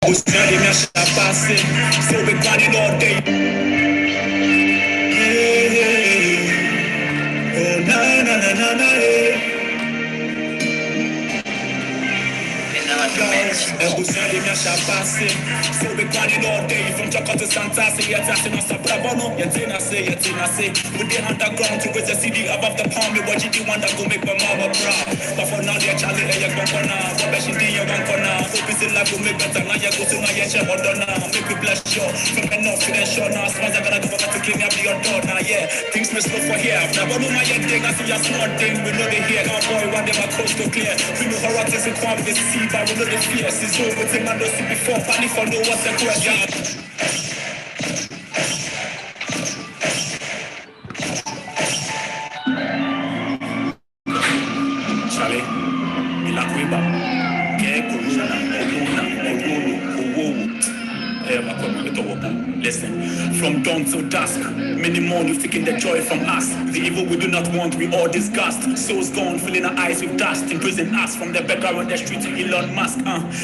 Who's telling me I should pass it? So we grinding all day. Oh, na na na na na. And who's telling me I should pass it? So we grinding all day. From Jacko to Santa, say you're testing us up. Bravono, you're saying I say. With the underground to raise the CD above the palm. What you do want to go make my mama proud. But for now, they're Charlie, and you're going to now. What she did, you're going to now. Hope it's in life will make better. Now you're going to now, you're hold on now. Make me bless you. From the north to the shore now. Smiles are going to go back to clean up your door now. Yeah, things may slow for here. Now, what do my young thing? I see a small thing. We know they hear. Our boy, one day my coast to clear. We know how it is in quality to see, but we know the fierce is over. Thing I don't see before. Funny for no what's the question. Listen, from dawn till dusk, many mourn, you taking the joy from us. The evil we do not want, we all disgust. Souls gone, filling our eyes with dust. Imprison us from the beggar on the street to Elon Musk.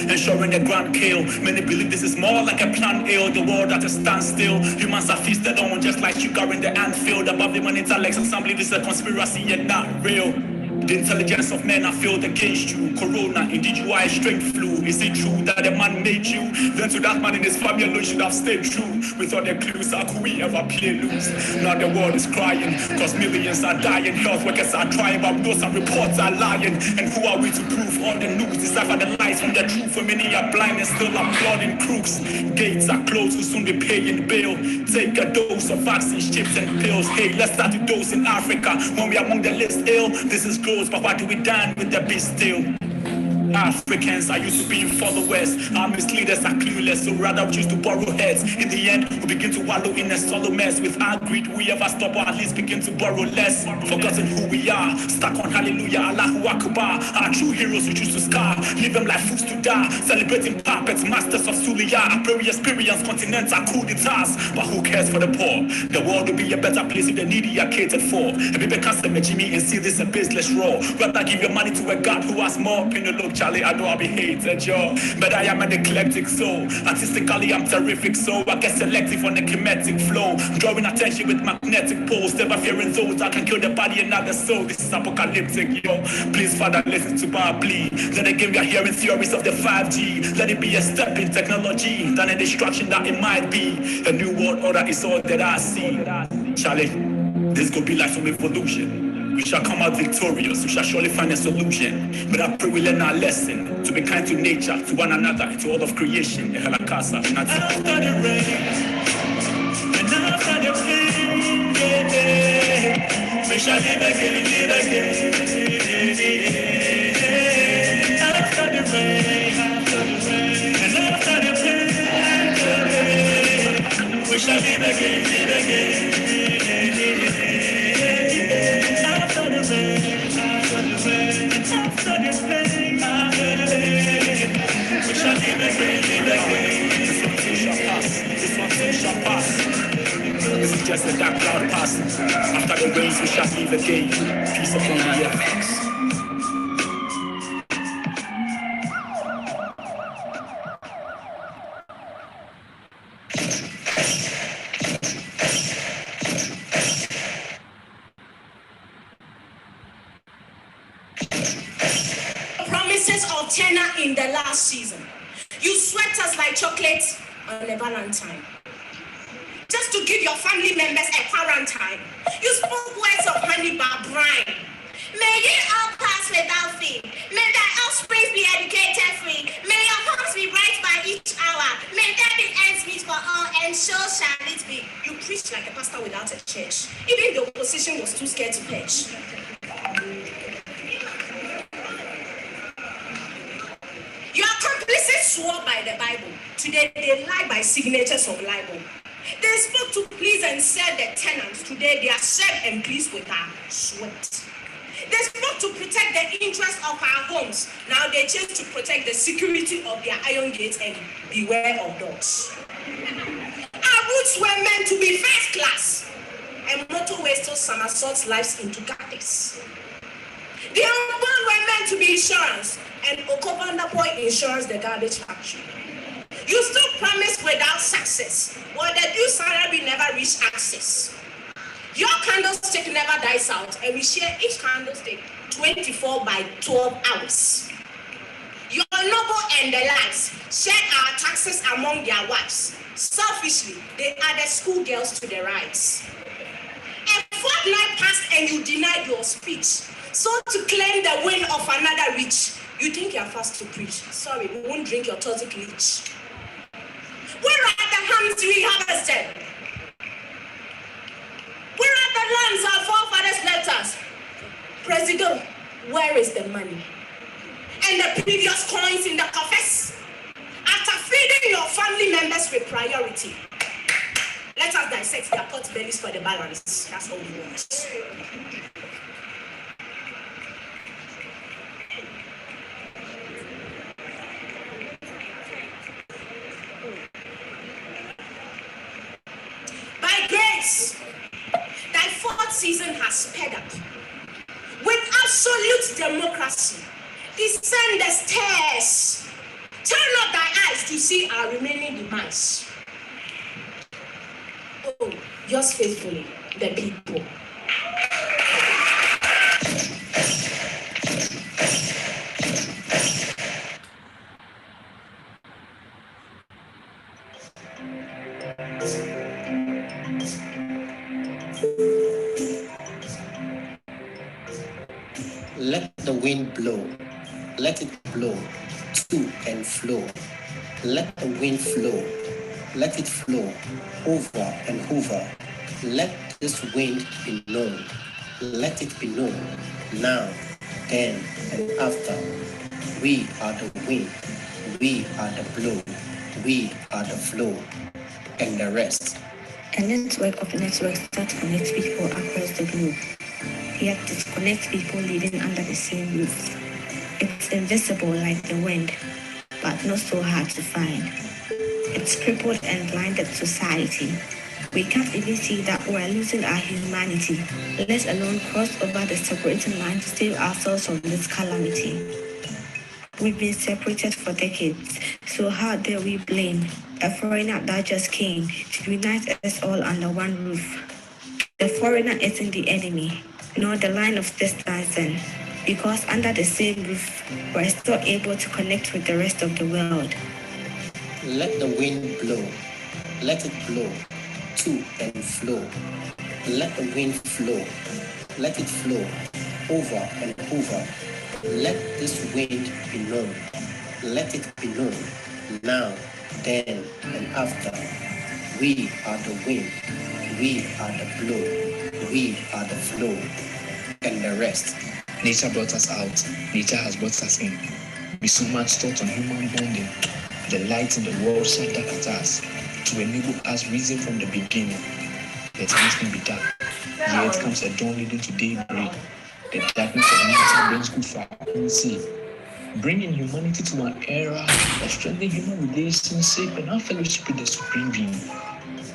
Ensuring the grand kill. Many believe this is more like a planned ill. The world at a standstill. Humans are feasted on just like sugar in the antfield. Above the money intellects, and some believe this is a conspiracy and not real. The intelligence of men are filled against you. Corona, indeed you are a strength flu. Is it true that a man made you? Then to that man in his family alone should have stayed true. With all the clues, how could we ever play loose? Now the world is crying, cause millions are dying. Health workers are trying, but those are reports are lying. And who are we to prove all the news? Decipher the lies from the truth. For many are blind and still applauding crooks. Gates are closed, will soon be paying bail. Take a dose of vaccines, chips and pills. Hey, let's start to dose in Africa. When we are among the list ill, this is gross. But why do we dine with the beast still? Africans are used to being followers. Our misleaders are clueless, so rather we choose to borrow heads. In the end, we begin to wallow in a solo mess. With our greed, we ever stop or at least begin to borrow less. Forgotten who we are, stuck on hallelujah, Allahu Akbar. Our true heroes we choose to scar, leave them like fools to die. Celebrating puppets, masters of Suliya. Our very experience, continents are cool guitars. But who cares for the poor? The world will be a better place if the needy are catered for. And people can't say Jimmy and see this a baseless raw. Rather give your money to a God who has more. Look, Charlie, I know I'll be hated, yo. But I am an eclectic soul. Artistically, I'm terrific, so I get selective on the kinetic flow. Drawing attention with magnetic poles. Never fearing those I can kill the body and not the soul. This is apocalyptic, yo. Please, Father, listen to my plea. Then again, we are hearing theories of the 5G. Let it be a step in technology, than a distraction that it might be. A new world order is all that I see. Charlie, this could be like some evolution. We shall come out victorious, we shall surely find a solution. But I pray we learn our lesson, to be kind to nature, to one another, and to all of creation. Ehalakasa. After the rain, and after the pain, we shall live again, After the rain, and after the pain, we shall live again, This is just a dark cloud passing. After the rains we shall leave again. Peace upon the earth. Promises of tenor in the last season. You swept us like chocolate on a Valentine. Just to give your family members a quarantine. You spoke words of honey by brine. May ye all pass without fee. May thy offspring be educated free. May your homes be bright by each hour. May there be ends meet for all, and so shall it be. You preached like a pastor without a church. Even the opposition was too scared to pitch. Your accomplices swore by the Bible. Today they lie by signatures of libel. They spoke to please and said the tenants. Today they are served and pleased with our sweat. They spoke to protect the interests of our homes. Now they change to protect the security of their iron gates and beware of dogs. Our roots were meant to be first class, and motorways still somersaults lives into gutters. The unborn were meant to be insurance, and Okobanda Boy Insurance the garbage factory. You still promise without success. Well, the due salary never reach access. Your candlestick never dies out, and we share each candlestick 24 by 12 hours. Your noble and the lads share our taxes among their wives. Selfishly, they added schoolgirls to the rights. A fortnight passed and you denied your speech. So to claim the win of another rich, you think you are fast to preach. Sorry, we won't drink your toxic leech. Where are the hams we harvested? Where are the lands our forefathers left us? President, where is the money? And the previous coins in the coffers? After feeding your family members with priority, let us dissect their pot bellies for the balance. That's all we want. By grace, thy fourth season has sped up. With absolute democracy, descend the stairs. Turn up thy eyes to see our remaining demise. Oh, yours faithfully, the people. Let the wind blow, let it blow to and flow. Let the wind flow, let it flow over and over. Let this wind be known, let it be known now, then, and after. We are the wind, we are the blow, we are the flow, and the rest. A network of networks that connects people across the globe, yet disconnects people living under the same roof. It's invisible like the wind, but not so hard to find. It's crippled and blinded society. We can't even see that we're losing our humanity, let alone cross over the separating line to save ourselves from this calamity. We've been separated for decades, so how dare we blame a foreigner that just came to unite us all under one roof? The foreigner isn't the enemy, nor the line of distancing, because under the same roof, we're still able to connect with the rest of the world. Let the wind blow, let it blow to and flow. Let the wind flow, let it flow over and over. Let this wind be known, let it be known now, then, and after. We are the wind, we are the blow, we are the flow, and the rest. Nature brought us out, nature has brought us in. We so much thought on human bonding. The light in the world shine dark at us to enable us reason from the beginning. Let everything be dark. Yet comes a dawn leading to daybreak. The darkness of nature brings good for our unseen, bringing humanity to an era of strengthening human relationship and our fellowship with the Supreme Being.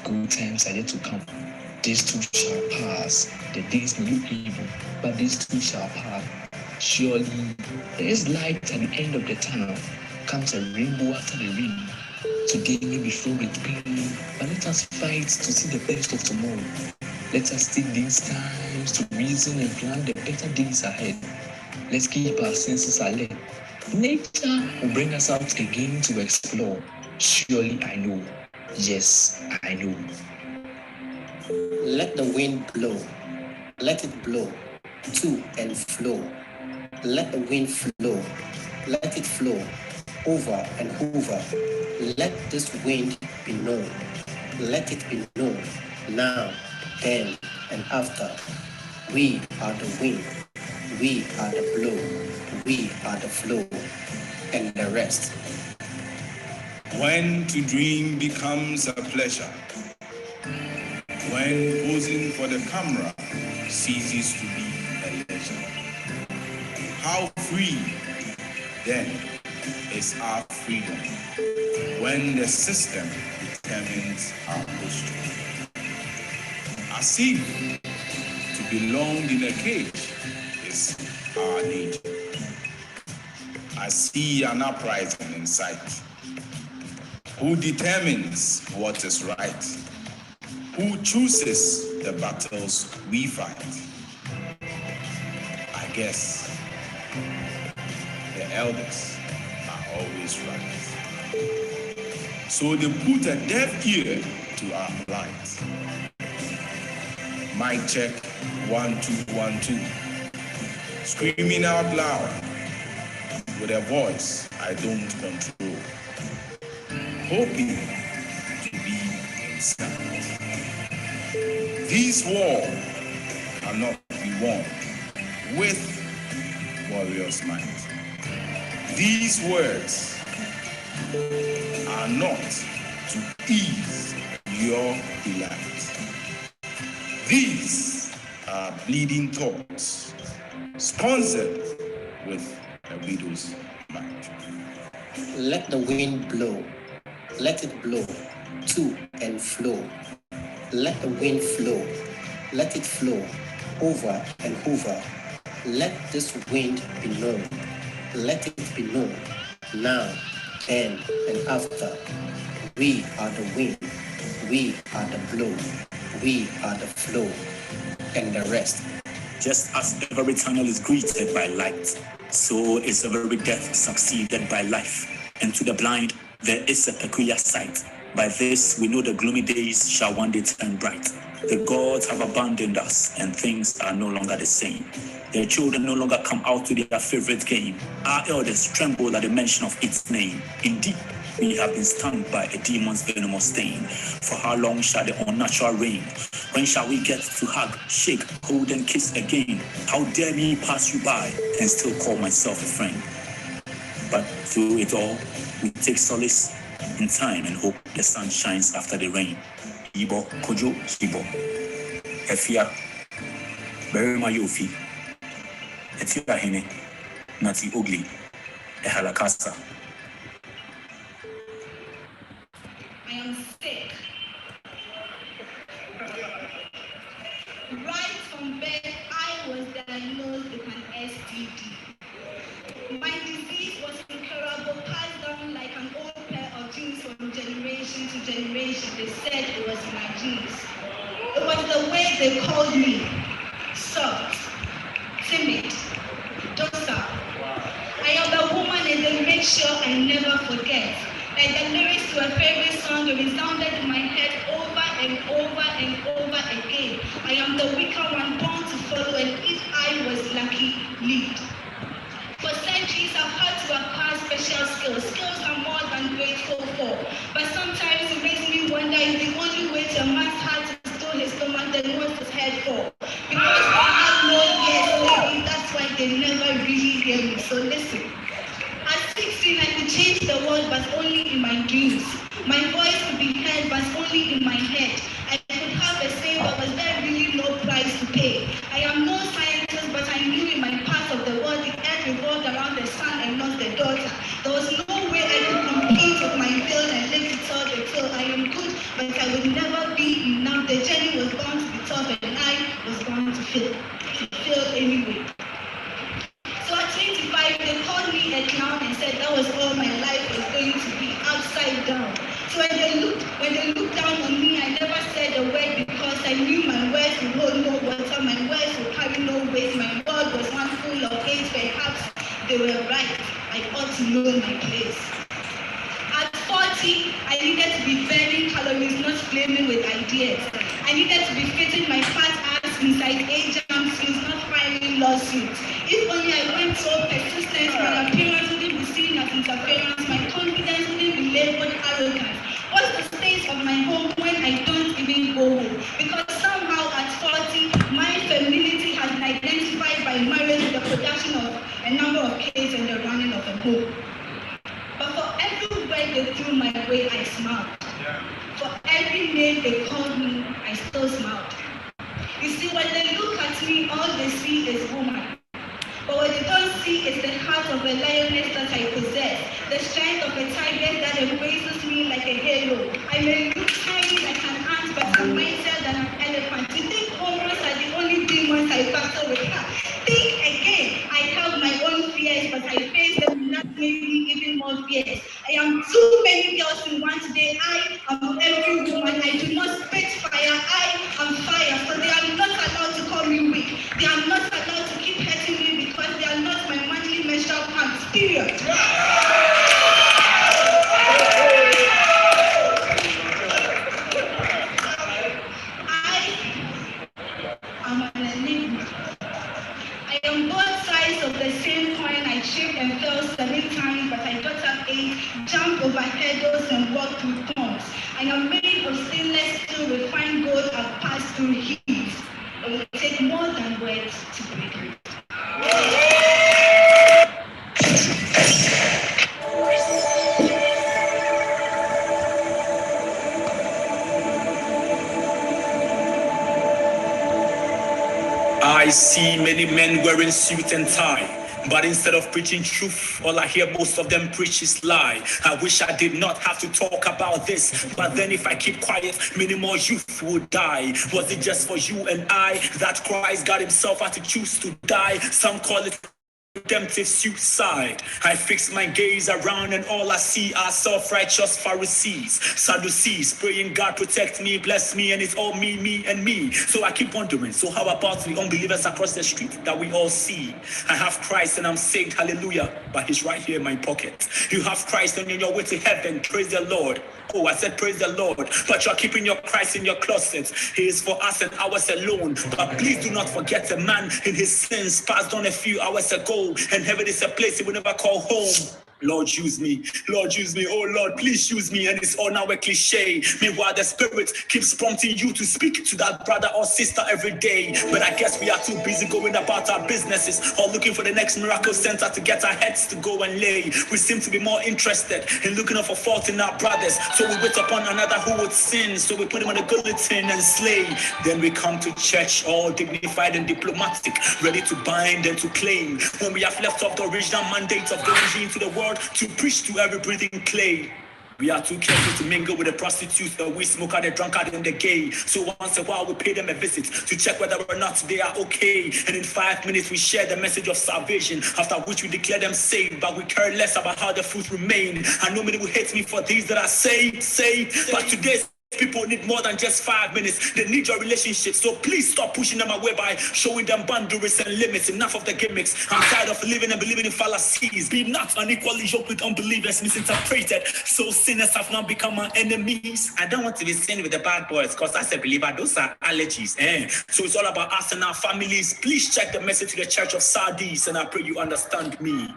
Good times are yet to come. These too shall pass. The days may look evil, but these too shall pass. Surely there is light at the end of the tunnel. Comes a rainbow after the rain. Today may be filled with pain, but let us fight to see the best of tomorrow. Let us take these times to reason and plan the better days ahead. Let's keep our senses alert. Nature will bring us out again to explore. Surely I know. Yes, I know. Let the wind blow, let it blow to and flow. Let the wind flow, let it flow over and over. Let this wind be known, let it be known now, then, and after. We are the wind, we are the blow, we are the flow, and the rest. When to dream becomes a pleasure, when posing for the camera ceases to be a leisure. How free, then, is our freedom when the system determines our posture. As if to belong in a cage is our nature. I see an uprising in sight. who determines what is right, who chooses the battles we fight. I guess the elders are always right. So they put a deaf ear to our plight. Mic check, 1 2 1 2. Screaming out loud with a voice I don't control. Hoping to be inside. These wars cannot be won with warriors' might. These words are not to ease your delight. These are bleeding thoughts, sponsored with a widow's might. Let the wind blow. Let it blow to and flow. Let the wind flow. Let it flow over and over. Let this wind be known. Let it be known now, then, and after. We are the wind. We are the blow. We are the flow. And the rest. Just as every tunnel is greeted by light, so is every death succeeded by life. And to the blind, there is a peculiar sight. By this we know the gloomy days shall one day turn bright. The gods have abandoned us, and things are no longer the same. Their children no longer come out to their favorite game. Our elders tremble at the mention of its name. Indeed, we have been stung by a demon's venomous stain. For how long shall the unnatural reign? When shall we get to hug, shake, hold, and kiss again? How dare me pass you by and still call myself a friend? But through it all, we take solace in time and hope the sun shines after the rain. Ibo kojo ibo, efia, berima yofi, etia hene, nati ugly, ehalakasa. I am sick. Right from birth, I was diagnosed with an STD. My disease was incurable, passed down like an old pair of jeans from generation to generation. They said it was my genes. It was the way they called me. Soft, timid, docile. I am a woman and they make sure I never forget. Like the lyrics to a favorite song that resounded in my head over and over and over again. I am the weaker one born to follow, and if I was lucky, lead. For centuries, I've had to acquire special skills I'm more than grateful for. But sometimes it makes me wonder if the only way to a man's heart is to steal his stomach, then what's his head for? Because I have no yes, maybe that's why they never really hear me. So listen. At 16, I could change the world, but only in my dreams. My voice could be heard, but only in my head. I could have a say, but was there really no price to pay? I am no scientist, but I knew in my part of the world, the earth revolved around the sun and not the daughter. There was no way I could compete with my field and live to tell the tale. I am good, but I would never be enough. The journey was bound to be tough, and I was bound to fail anyway. So at 25, they called me a clown and said that was all my life was going to be, upside down. So when they looked down on me, I never said a word because I knew my words would hold no water, my words would carry no weight, my world was one full of hate. Perhaps they were right. I ought to know my place. At 40, I needed to be burning calories, not flaming with ideas. I needed to be fitting my fat ass inside A-jam suits, not filing lawsuits. If only I went so persistent, my appearance wouldn't be seen as interference, my confidence wouldn't be labeled arrogance. What's the state of my home when I don't even go home? Because somehow at 40, my femininity has been identified by marriage, the production of a number of kids, and the running of a home. But for every word they threw my way, I smiled. For every name they called me, I still smiled. You see, when they look at me, all they see is woman. But what they don't see is the heart of a lioness that I possess, the strength of a tiger that embraces me like a halo. I may look tiny like an ant, but I'm mightier than an elephant. You think hormones are the only demons I battle with? Think again. I have my own fears, but I face them not maybe even more fierce. I am too many girls in one today. me. I am both sides of the same coin. I tripped and fell 7 times, but I got up 8, jumped over hurdles and walked through thorns. I am made of stainless steel, refined gold. I've passed through heat. It will take more than words to break me. I see many men wearing suit and tie. But instead of preaching truth, all I hear most of them preach is lie. I wish I did not have to talk about this, but then if I keep quiet, many more youth would die. Was it just for you and I that Christ God himself had to choose to die? Some call it redemptive suicide. I fix my gaze around and all I see are self-righteous Pharisees, Sadducees, praying God protect me, bless me, and it's all me, me, and me. So I keep wondering, so how about the unbelievers across the street that we all see? I have Christ and I'm saved, hallelujah, but he's right here in my pocket. You have Christ and you're on your way to heaven, praise the Lord. Oh, I said praise the Lord, but you're keeping your Christ in your closet. He is for us and ours alone. But please do not forget a man in his sins passed on a few hours ago, and heaven is a place he will never call home. Lord, use me. Lord, use me. Oh, Lord, please use me. And it's all now a cliche. Meanwhile, the Spirit keeps prompting you to speak to that brother or sister every day. But I guess we are too busy going about our businesses or looking for the next miracle center to get our heads to go and lay. We seem to be more interested in looking for fault in our brothers. So we wait upon another who would sin. So we put him on the guillotine and slay. Then we come to church all dignified and diplomatic, ready to bind and to claim. When we have left off the original mandate of going into the world to preach to every breathing clay. We are too careful to mingle with the prostitutes, the weed smoker, the drunkard, and the gay. So once a while we pay them a visit to check whether or not they are okay. And in 5 minutes we share the message of salvation, after which we declare them saved, but we care less about how the fruit remain. I know many will hate me for these that are saved, but today's people need more than just 5 minutes. They need your relationship. So please stop pushing them away by showing them boundaries and limits. Enough of the gimmicks. I'm tired of living and believing in fallacies. Be not unequally yoked with unbelievers, misinterpreted. So sinners have now become my enemies. I don't want to be seen with the bad boys, because as a believer, those are allergies. So it's all about us and our families. Please check the message to the Church of Sardis, and I pray you understand me.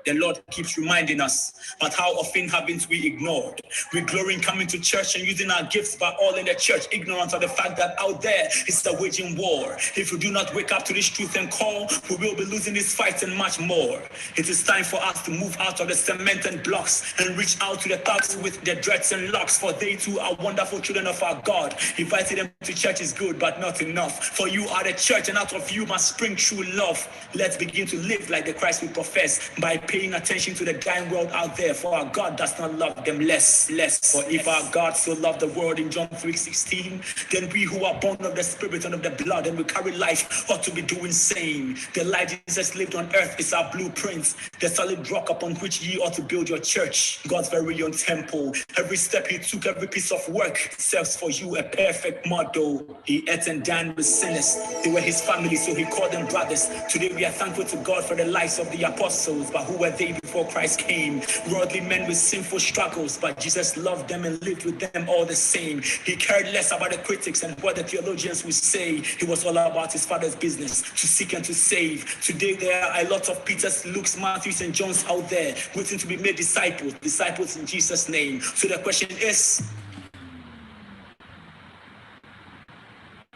The Lord keeps reminding us, but how often haven't we ignored? We glory in coming to church and using our gifts, but all in the church ignorant of the fact that out there is a waging war. If we do not wake up to this truth and call, we will be losing this fight and much more. It is time for us to move out of the cement and blocks and reach out to the thugs with their dreads and locks, for they too are wonderful children of our God. Inviting them to church is good, but not enough. For you are the church, and out of you must spring true love. Let's begin to live like the Christ we profess by paying attention to the dying world out there, for our God does not love them less. For if our God so loved the world in John 3:16, then we who are born of the Spirit and of the blood and we carry life ought to be doing same. The life Jesus lived on earth is our blueprint, the solid rock upon which ye ought to build your church, God's very own temple. Every step he took, every piece of work serves for you a perfect model. He ate and dined with sinners. They were his family, so he called them brothers. Today we are thankful to God for the lives of the apostles, but who were they before Christ came? Worldly men with sinful struggles, but Jesus loved them and lived with them all the same. He cared less about the critics and what the theologians would say. He was all about his Father's business, to seek and to save. Today there are a lot of Peters, Luke's, Matthews, and Johns out there waiting to be made disciples in Jesus' name. So the question is,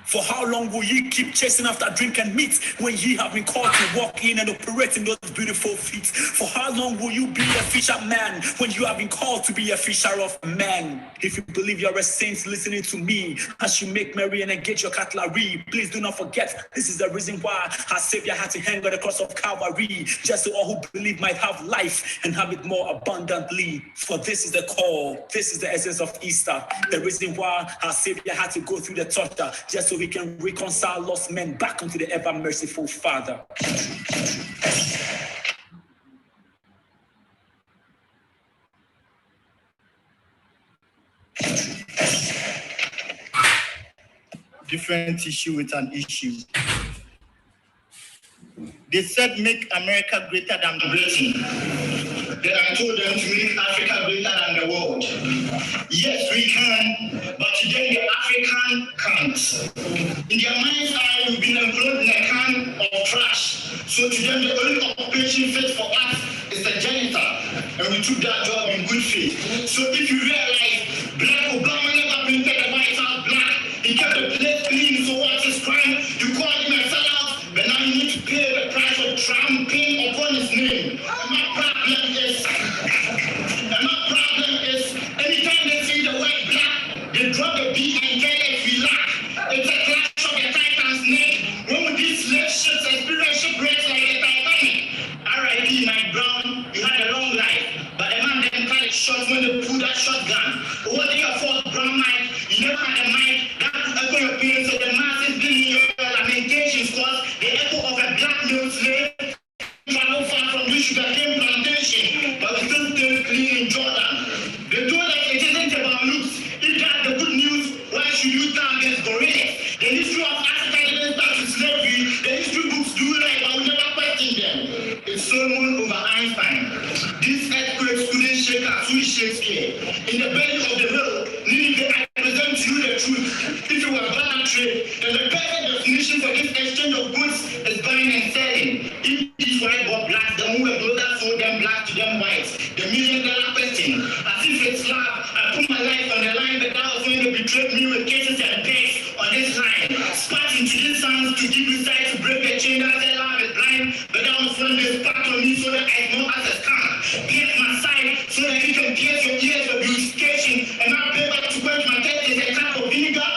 for how long will ye keep chasing after drink and meat when ye have been called to walk in and operate in those beautiful feet? For how long will you be a fisherman when you have been called to be a fisher of men? If you believe you're a saint listening to me, as you make merry and engage your cutlery, please do not forget, this is the reason why our Savior had to hang on the cross of Calvary, just so all who believe might have life and have it more abundantly. For this is the call, this is the essence of Easter, the reason why our Savior had to go through the torture, just so we can reconcile lost men back unto the ever merciful Father. Different issue with an issue. They said make America greater than Britain. Then I told them to make Africa greater than the world. Yes, we can, but today the African can't. In their mind's eye, we've been employed in a can of trash. So to them, the only occupation fit for us is the janitor, and we took that job in good faith. So if you realize Black Obama never painted the White House black, he kept the place clean, so what's his crime? You call him a sellout, but now you need to pay the price of trampling upon his name. And my problem is, anytime they see the word black, they drop the B and get it, we lack. It's a clash of the Titan's neck. When would these slave ships experience shipwrecks like the Titanic? R.I.P. Mike Brown, you had a long life, but the man then cut it short when they pulled that shotgun. What do you afford, Brown Mike? You never had a mic that could echo your pain, so the masses didn't hear your lamentations, cause the echo of a black male slave travel far from this sugarcane plantation, but we still stay clean in Jordan. They told us it isn't about looks. If that's the good news, why should you turn against gorillas? The history of Africa didn't start with slavery. The history books do lie, but we never question them. It's Solomon over Einstein. These earthquakes couldn't shake us, we Shakespeare. In the belly of the hill, Nineveh, I present to you the truth. If you were bad trade, then the perfect definition for this exchange of goods is buying and selling. If these white bought black, the who were closer sold them black to them whites. The $1,000,000 question. As if it's love, I put my life on the line, but that was when they betrayed me with cases and pegs on this line. Spat into these sounds to give you sight to break the chain that said love is blind, but that was when they spat on me so that I know as a scam. Pierce my side so that you can pierce your ears for beautification, and my paper to quench my taste is a cup of vinegar.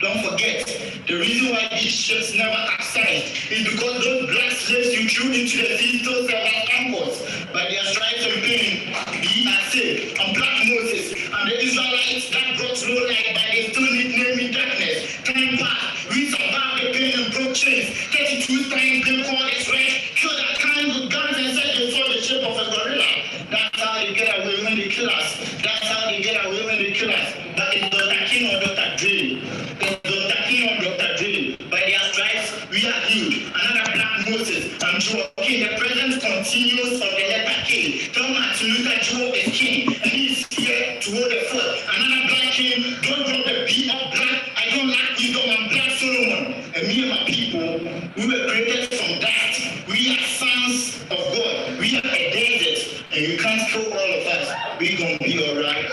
Don't forget, the reason why these ships never capsized is because those black slaves you threw into the sea still serve as anchors. By their stripes and pain, ye are saved. And Black Moses and the Israelites that brought low light, but they still nickname me darkness. Time passed, we survived the pain and broke chains. 32 times they called us right. Killed that kind with guns and said they saw the shape of a gorilla. That's how they get away when they kill us. That's how they get away when they kill us. But it's Dr. King or Dr. Dre. Dr. King or Dr. Dre. By their stripes, we are healed. Another Black Moses and Joaquin. The presence continues of the letter K. Tell Martin Luther Joe is king, and he's here to hold the fort. Another black king, don't drop the B of black. I don't like wisdom, I'm Black Solomon. And me and my people, we were created from that. We are sons of God. We are a desert, and you can't kill all of us. We're gonna be alright.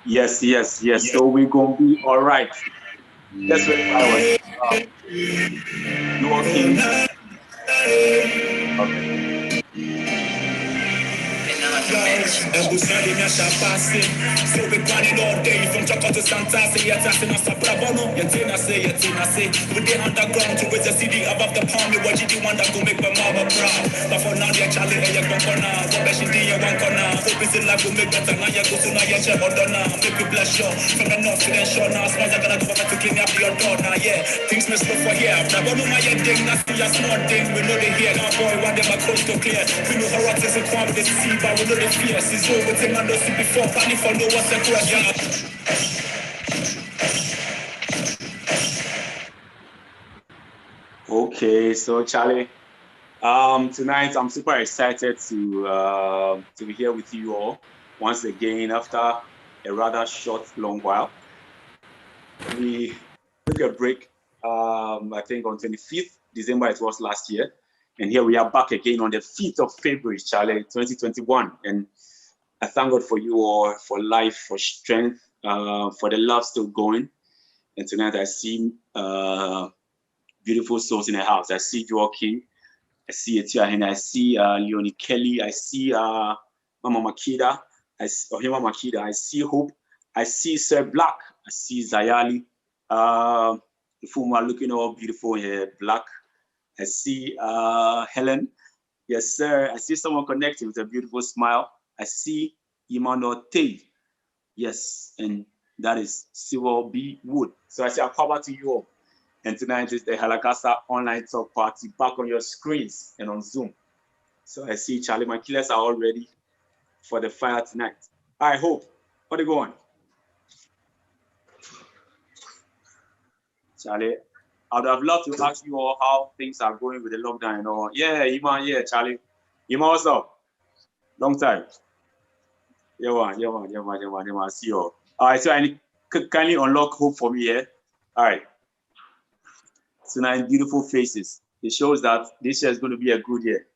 Yes. So we're gonna be all right. That's what I was. You walking? Okay. Embuscando minha chapasse. Se we planning all day from Chaka to Santa, say yes, I say Nasa Brabono, Yatina say. With the underground to raise the CD above the palm, you watch it, you want that to make my mama proud. But for now, they're Charlie, and you're gonna go back in the one corner. Hope it's in life will make better. Now you go to now, you're check or done. Make you bless you from the north to the shore now. Smiles are gonna go back to clean up your door now, yeah. Things may slow for here. Brabono, my thing, that's the small things. We know they hear. Now, boy, what they my coast to clear. We know how it is a crime, they see, but we know the fear. It's over, thing I don't see before. Planning for no what's the question. Okay, so Charlie, tonight I'm super excited to be here with you all once again after a rather long while. We took a break, I think on 25th December it was last year, and here we are back again on the 5th of February, Charlie, 2021, and I thank God for you all, for life, for strength, for the love still going. And tonight I see beautiful souls in the house. I see Joaquin, I see Etia, and I see Leonie Kelly, I see Mama Makida, I see Hope, I see Sir Black, I see Zayali, the whom are looking all beautiful in black. I see Helen, yes sir. I see someone connecting with a beautiful smile. I see Emmanuel Tay, yes, and that is Civil B. Wood. So I say I'll cover to you all. And tonight is the Ehalakasa online talk party back on your screens and on Zoom. So I see Charlie, my killers are all ready for the fire tonight. I hope. What are you going? Charlie, I would have loved to ask you all how things are going with the lockdown and all. Yeah, Iman, yeah, Charlie. Iman, what's up? Long time. Yeah, man. See you all. All right, so I kindly unlock hope for me here. All right. So now, beautiful faces. It shows that this year is going to be a good year.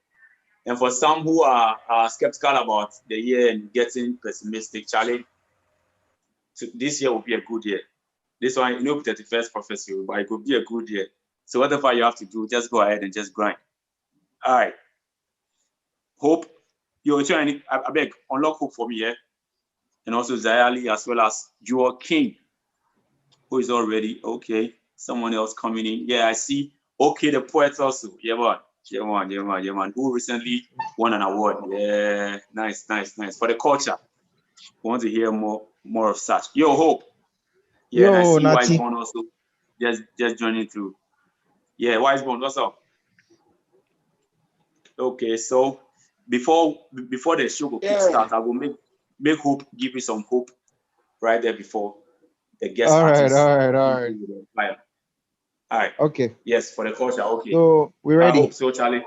And for some who are skeptical about the year and getting pessimistic, Charlie, so this year will be a good year. This one, 31st prophecy, but it could be a good year. So whatever you have to do, just go ahead and just grind. All right. Hope. You're trying, I beg, unlock hope for me, yeah? And also Zayali as well as Joel King, who is already, okay. Someone else coming in. Yeah, I see. Okay, the poet also. Yeah, man. Who recently won an award. Yeah, nice. For the culture. We want to hear more of such. Yo, Hope. Yeah, and I Yo, see Nati. Wiseborn also just joining through. Yeah, Wiseborn, what's up? Okay, so before the show will kickstart, I will make Hope give you some hope right there before the guest artist. All right. All right. Okay. Yes, for the culture. Okay. So we ready? I hope so, Charlie.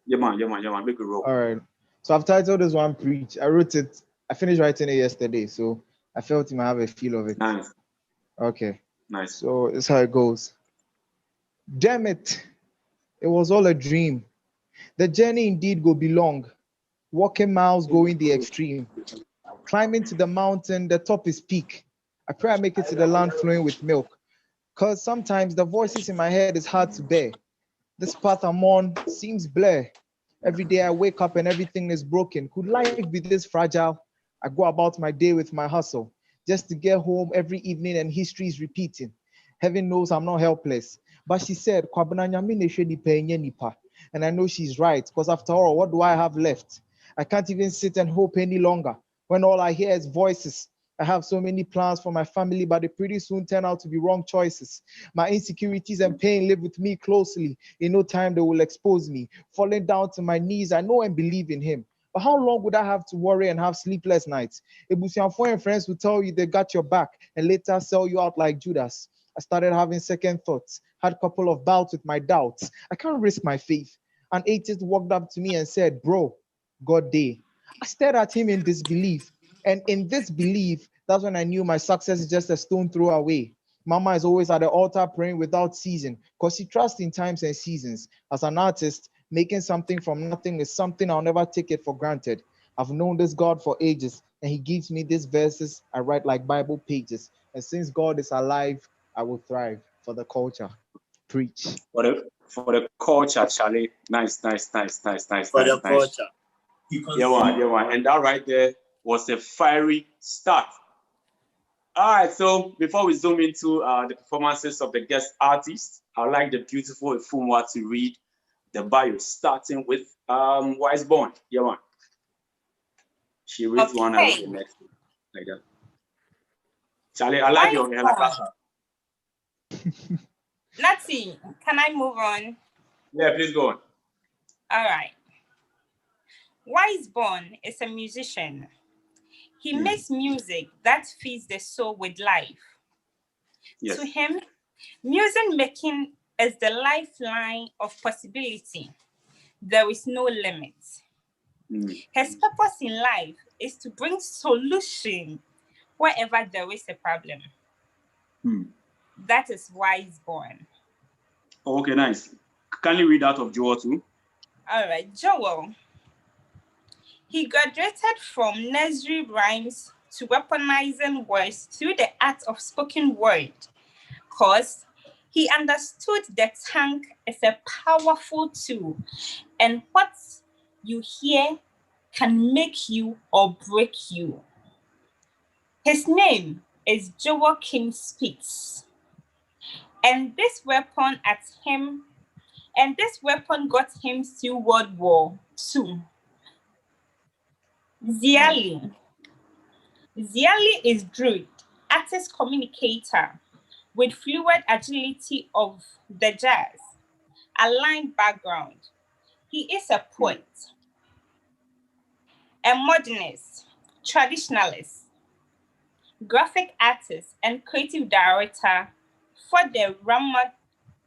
Yeah, man. Make it roll. All right. So I've titled this one "Preach." I wrote it. I finished writing it yesterday, so I felt you might have a feel of it. Nice. Okay. Nice. So this is how it goes. Damn it! It was all a dream. The journey indeed will be long. Walking miles, going the extreme. Climbing to the mountain, the top is peak. I pray I make it to the land flowing with milk. Cause sometimes the voices in my head is hard to bear. This path I'm on seems blur. Every day I wake up and everything is broken. Could life be this fragile? I go about my day with my hustle, just to get home every evening and history is repeating. Heaven knows I'm not helpless. But she said, and I know she's right, because after all, what do I have left? I can't even sit and hope any longer when all I hear is voices. I have so many plans for my family, but they pretty soon turn out to be wrong choices. My insecurities and pain live with me closely. In no time, they will expose me. Falling down to my knees, I know and believe in him. But how long would I have to worry and have sleepless nights? Ebusianfo and friends will tell you they got your back and later sell you out like Judas. I started having second thoughts, had a couple of bouts with my doubts. I can't risk my faith. An atheist walked up to me and said, bro, God day. I stared at him in disbelief. And in this belief, that's when I knew my success is just a stone throw away. Mama is always at the altar praying without ceasing because she trusts in times and seasons. As an artist, making something from nothing is something I'll never take it for granted. I've known this God for ages, and he gives me these verses I write like Bible pages. And since God is alive, I will thrive for the culture. Preach. For the culture, Charlie. Nice. For the culture. Yeah, man. And that right there was a fiery start. All right, so before we zoom into the performances of the guest artists, I'd like the beautiful Ifumwa to read the bio, starting with Wiseborn. Yeah, man. She reads one after the next, like that. Charlie, I like your Ehalakasa. Nati, can I move on? Yeah, please go on. All right. Wiseborn is a musician. He makes music that feeds the soul with life. Yes. To him, music making is the lifeline of possibility. There is no limit. His purpose in life is to bring solution wherever there is a problem. That is Wiseborn. Okay, nice. Can you read out of Joel too? All right, Joel. He graduated from nursery rhymes to weaponizing words through the art of spoken word, because he understood the tongue is a powerful tool, and what you hear can make you or break you. His name is Joel King Speaks, and this weapon got him through World War II. Ziali is Druid, artist communicator with fluid agility of the jazz, aligned background. He is a poet, a modernist, traditionalist, graphic artist, and creative director for the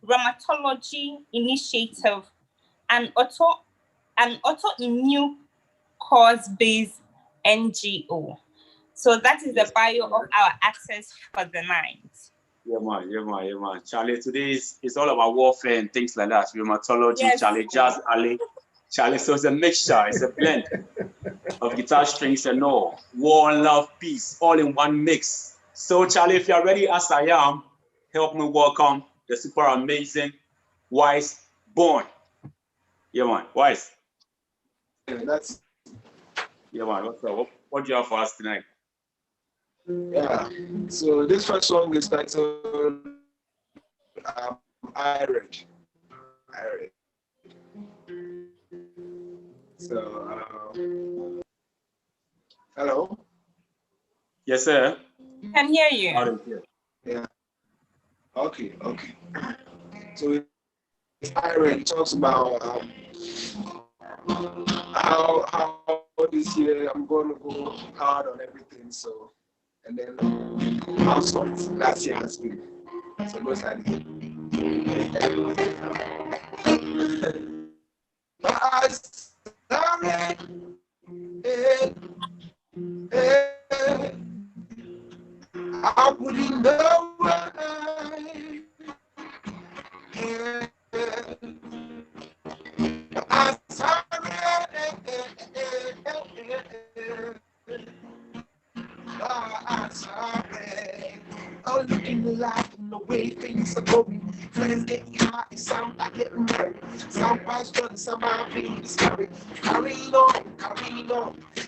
Rheumatology Initiative, an autoimmune cause-based NGO. So that is the bio of our access for the night. Yeah, man. Charlie, today is all about warfare and things like that. Rheumatology, yes. Charlie, jazz, alley. Charlie, so it's a mixture, it's a blend of guitar strings and all. War, love, peace, all in one mix. So, Charlie, if you're ready as I am, help me welcome the super amazing Wise Born. Yeah, man, Wise. Yeah, man, what's up? What do you have for us tonight? Yeah, so this first song is titled I Read. So, hello? Yes, sir. Can hear you. Yeah. Okay. So, I Read talks about how this year I'm going to go hard on everything, so, and then how soft last year has been. So those are the I wouldn't know why. I'm sorry. I'm sorry. Oh, look in the light and the way things are going. Friends getting hot, it sound like getting married. Some past done, some are being scary. Carrying on.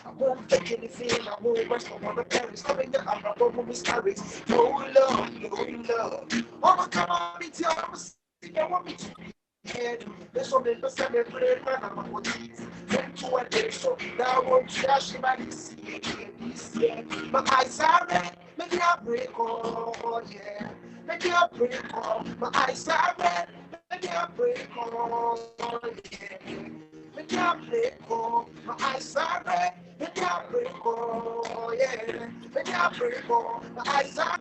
I won't take anything, I won't rest, I want to perish. Coming up, I'm not going to miscarry. No love. Mama, come on, me tell me, I want me to be head. There's something to say, man, I'm going to addiction. Now I won't trash my this year. My eyes are red, make it break, oh yeah. Make it break, oh. My eyes are red, make it break, oh yeah. Make it break, oh. My eyes are red, make it break, oh yeah. Make it break, oh. My eyes are.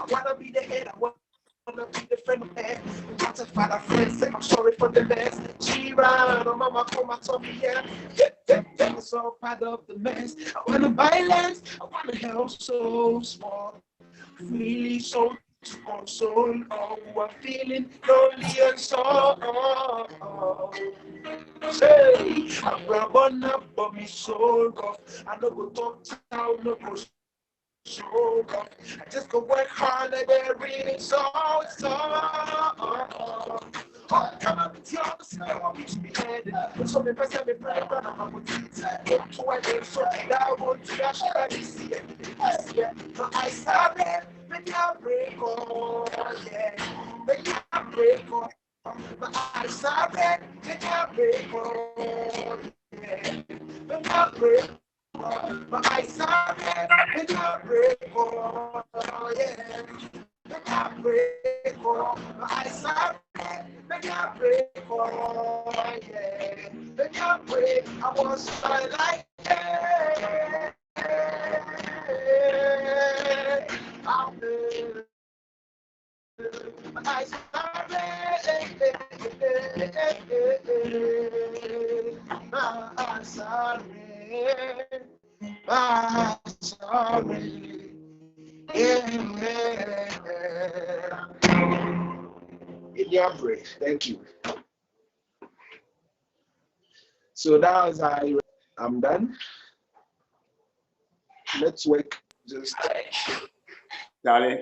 I wanna be the head, I wanna be the friend of man. Want to find a friend, say I'm sorry for the mess. She ran, oh mama, come and talk me, yeah. I'm so part of the mess. I wanna buy lands, I wanna help so small. Really so console, oh, I'm feeling lonely and so. Say, I'm run up, but me so rough. I no go talk town, no go. I just go work hard and they're reading so. Come up with your smell, we should be headed. But some people say me pray, but I'm going to to a day, so that I want to dash it, I see it. My eyes are red, make it break, oh yeah. Make it break, oh. My eyes are red, make it break, oh yeah. Make it break. My eyes are red, make it break, oh yeah. Make it break, oh. My eyes are red, make it break, oh yeah. Make it break, I want somebody like that. My eyes are red, my eyes are red. Sorry. Yeah. In your break. Thank you. So now as I'm done. Let's work. Just Charlie.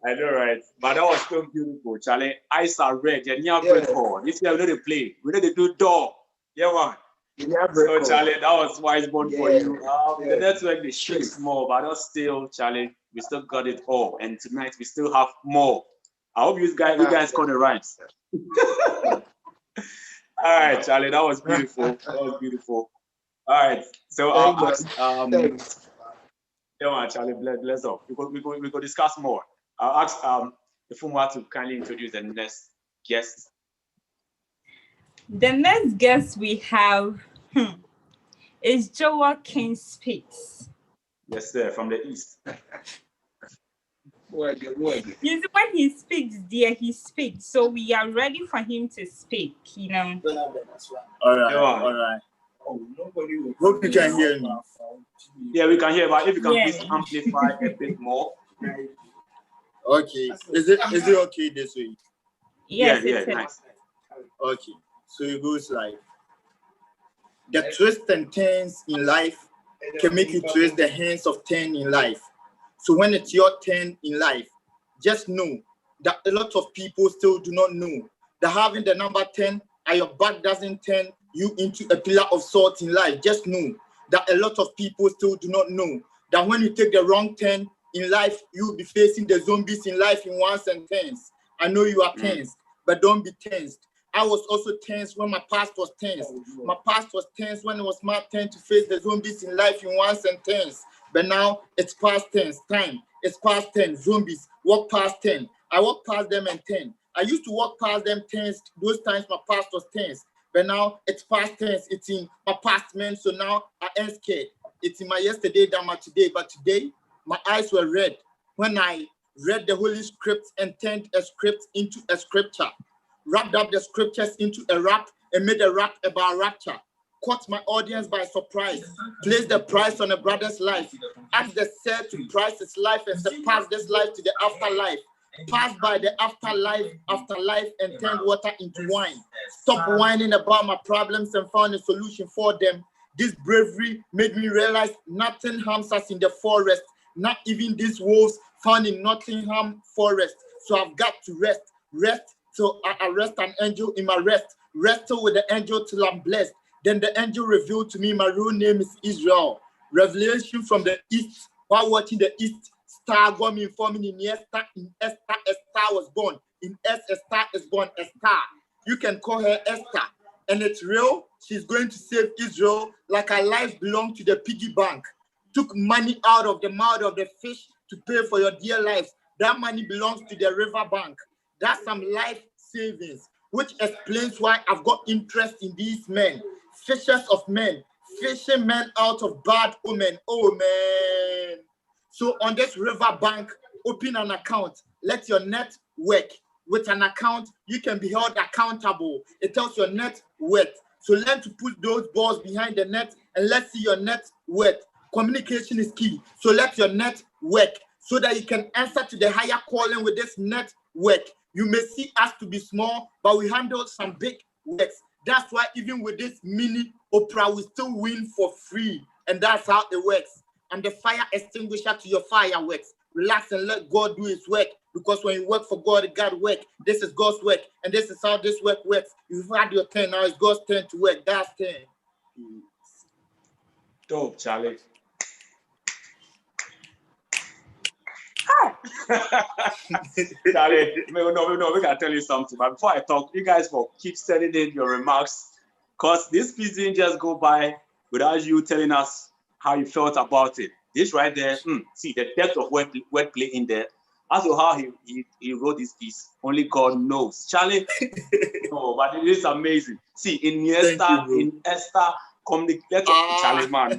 I know, right? But that was so beautiful, Charlie. Eyes are red. You need break for. This year we need to play. We need to do door. Yeah, man. So Charlie, that was Wise Born for you. The network they shake small, but not still, Charlie. We still got it all, and tonight we still have more. I hope you guys got the rhymes. All right, Charlie, that was beautiful. All right, so I'll ask. Yeah, Charlie, bless up. We go discuss more. I'll ask the Fumwa to kindly introduce the next guest. The next guest we have is Joel King Speaks. Yes, sir, from the East. You see, when he speaks, dear, he speaks. So we are ready for him to speak, you know. All right. Hope you can hear me. Yeah, we can hear, but if you can please amplify a bit more. Okay. Is it okay this way? Yes, yeah, nice. Okay. So it goes like, the twists and turns in life can make you twist the hands of 10 in life. So when it's your turn in life, just know that a lot of people still do not know that having the number 10 and your back doesn't turn you into a pillar of salt in life. Just know that a lot of people still do not know that when you take the wrong turn in life, you'll be facing the zombies in life in ones and tens. I know you are tensed, but don't be tensed. I was also tense when my past was tense. My past was tense when it was my turn to face the zombies in life in ones and tens. But now it's past tense time. It's past 10. Zombies walk past 10. I walk past them and 10. I used to walk past them tense. Those times my past was tense. But now it's past tense. It's in my past, man. So now I ain't scared. It's in my yesterday than my today. But today, my eyes were red when I read the Holy Script and turned a script into a scripture. Wrapped up the scriptures into a rap and made a rap about rapture. Caught my audience by surprise. Placed the price on a brother's life. Asked the seller to price his life and surpass this life to the afterlife. Passed by the afterlife, and turned water into wine. Stopped whining about my problems and found a solution for them. This bravery made me realize nothing harms us in the forest. Not even these wolves found in Nottingham forest. So I've got to rest till I arrest an angel in my rest. Wrestle with the angel till I'm blessed. Then the angel revealed to me my real name is Israel. Revelation from the east. While watching the east star, got me informing in Esther. In Esther, a star was born. In S, a star is born. A star. You can call her Esther. And it's real. She's going to save Israel like her life belonged to the piggy bank. Took money out of the mouth of the fish to pay for your dear lives. That money belongs to the river bank. That's some life savings, which explains why I've got interest in these men. Fishers of men, fishing men out of bad omen. Oh man. So on this river bank, open an account. Let your net work. With an account, you can be held accountable. It tells your net worth. So learn to put those balls behind the net and let's see your net worth. Communication is key. So let your net work so that you can answer to the higher calling with this network. You may see us to be small, but we handle some big works. That's why even with this mini opera, we still win for free. And that's how it works. I'm the fire extinguisher to your fireworks. Relax and let God do his work. Because when you work for God, God work. This is God's work. And this is how this work works. You've had your turn, now it's God's turn to work. That's 10. Dope, Charlie. Charlie, no, we gotta tell you something. But before I talk, you guys will keep sending in your remarks, because this piece didn't just go by without you telling us how you felt about it. This right there, see the depth of wordplay in there. As to how he wrote this piece, only God knows. Charlie, no, but it is amazing. See, in Esther, communicate. Charlie, man.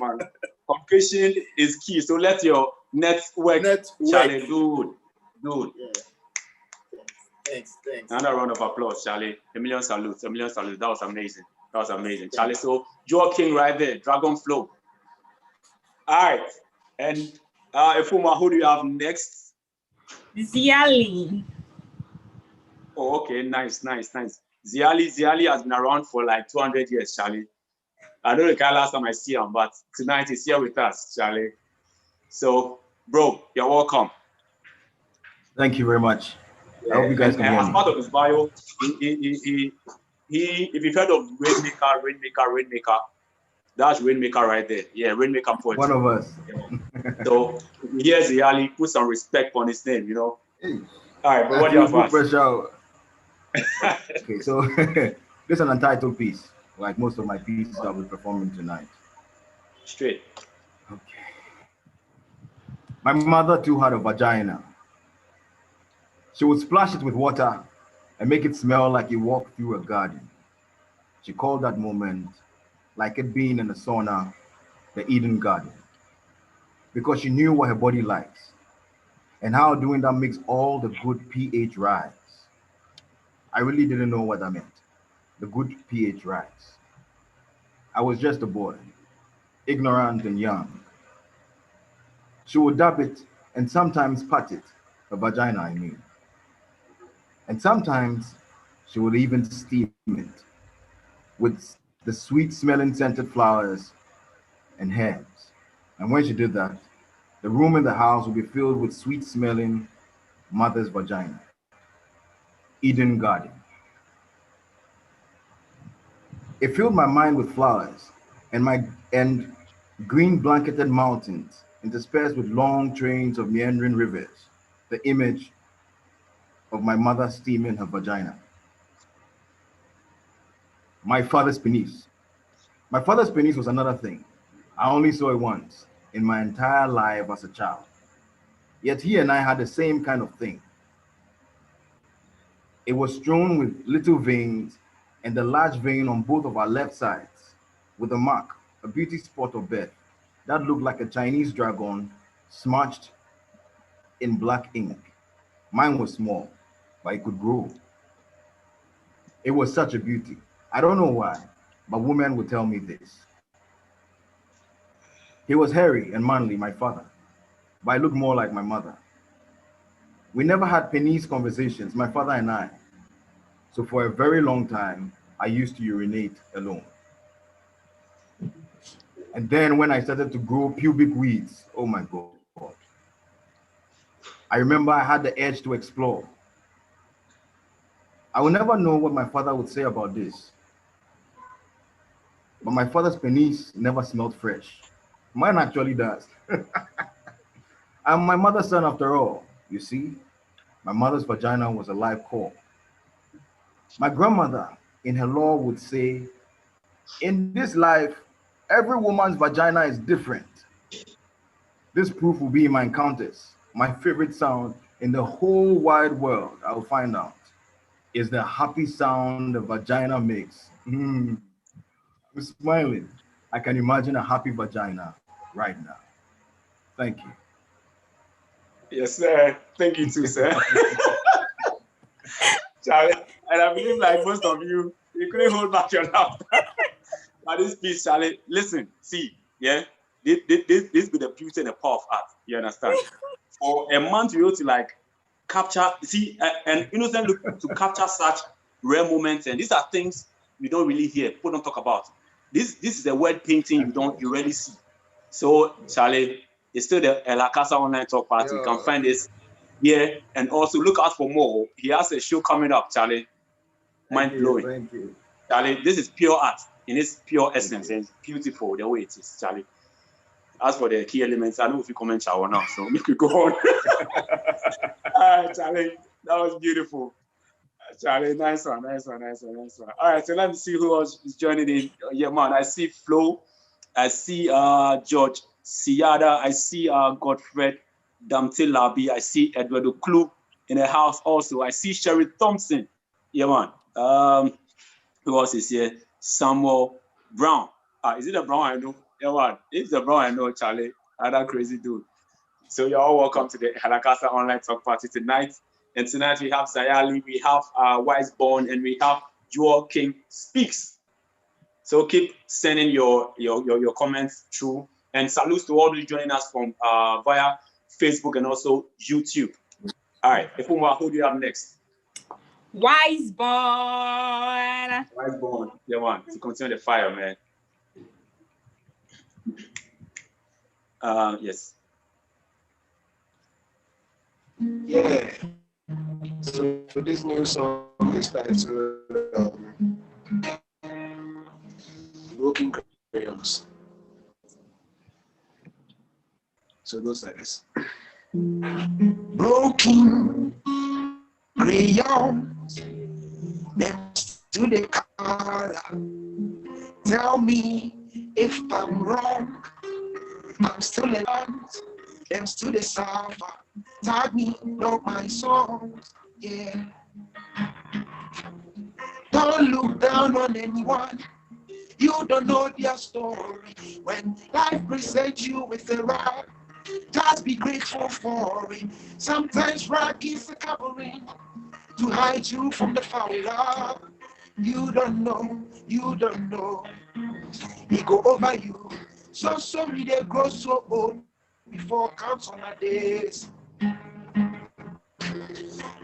Communication is key. So let your network. Charlie, good. Yeah. Thanks. Another round of applause, Charlie. A million salutes. That was amazing. Charlie, so Joe King right there, Dragon Flow. All right. And Efuma, who do you have next? Ziali. Oh, okay, nice. Ziali has been around for like 200 years, Charlie. I don't know the last time I see him, but tonight he's here with us, Charlie. So, bro, you're welcome. Thank you very much. Yeah. I hope you guys can hear me. As part of his bio, he if you've heard of Rainmaker, that's Rainmaker right there. Yeah, Rainmaker poetry. One of us. Yeah. So here's Ziali, put some respect on his name, you know. Hey. All right, but what do you have for us? Pressure. Okay, so this is an untitled piece, like most of my pieces I'll be performing tonight. Straight. Okay. My mother too had a vagina. She would splash it with water and make it smell like you walked through a garden. She called that moment, like it being in a sauna, the Eden Garden, because she knew what her body likes. and how doing that makes all the good pH rise. I really didn't know what that meant. The good pH rise. I was just a boy, ignorant and young. She would dab it and sometimes pat it, the vagina, I mean. And sometimes she would even steam it with the sweet smelling scented flowers and herbs. And when she did that, the room in the house would be filled with sweet smelling mother's vagina. Eden Garden. It filled my mind with flowers and green blanketed mountains interspersed with long trains of meandering rivers, the image of my mother steaming her vagina. My father's penis. My father's penis was another thing. I only saw it once in my entire life as a child. Yet he and I had the same kind of thing. It was strewn with little veins and the large vein on both of our left sides, with a mark, a beauty spot of birth that looked like a Chinese dragon smudged in black ink. Mine was small, but it could grow. It was such a beauty. I don't know why, but women would tell me this. He was hairy and manly, my father, but I looked more like my mother. We never had penis conversations, my father and I. So for a very long time, I used to urinate alone. And then when I started to grow pubic weeds, oh my God. I remember I had the urge to explore. I will never know what my father would say about this. But my father's penis never smelled fresh. Mine actually does. I'm my mother's son after all, you see. My mother's vagina was a live core. My grandmother, in her law, would say, in this life, every woman's vagina is different. This proof will be in my encounters. My favorite sound in the whole wide world, I'll find out, is the happy sound the vagina makes. I'm smiling. I can imagine a happy vagina right now. Thank you. Yes, sir. Thank you too, sir. Charlie, and I believe like most of you, you couldn't hold back your laughter. But this piece, Charlie, listen, see, yeah, this be the beauty and the power of art. You understand? For a man to be able to like capture, see, an innocent look to capture such rare moments, and these are things you don't really hear. People don't talk about. This is a word painting you rarely see. So, Charlie, it's still the Ehalakasa online talk party. You can find this here, and also look out for more. He has a show coming up, Charlie. Mind blowing. Thank you. Charlie, this is pure art in its pure essence, and it's beautiful the way it is, Charlie. As for the key elements, I know if you comment shower now, so we could go on. Charlie, that was beautiful. Charlie, nice one. All right, so let me see who else is joining in. Yeah, man, I see Flo, I see George Siada, I see Godfred Damtilabi, I see Edward Oklu in the house also. I see Sherry Thompson. Yeah, man. Who else is here? Samuel Brown. Is it the Brown I know? Yeah, man. It's the Brown I know, Charlie. That crazy dude. So you're all welcome to the Ehalakasa online talk party tonight. And tonight we have Sayali, we have Wiseborn, and we have Joel King Speaks. So keep sending your comments through. And salutes to all who joining us from via Facebook and also YouTube. All right, Ifuma, who do you have next? Wiseborn. Yeah, man. To continue the fire, man. Yes. Yeah. So this new song is titled Broken Crayons. So it goes like this. Broken crayons, them to the color. Tell me if I'm wrong. I'm still a land, them to the suffer. Tag me, know my songs, yeah. Don't look down on anyone. You don't know their story. When life presents you with a rap, Just be grateful for it. Sometimes rock is a covering to hide you from the fowler. You don't know, you don't know. He go over you. So sorry they grow so old before counts on a days.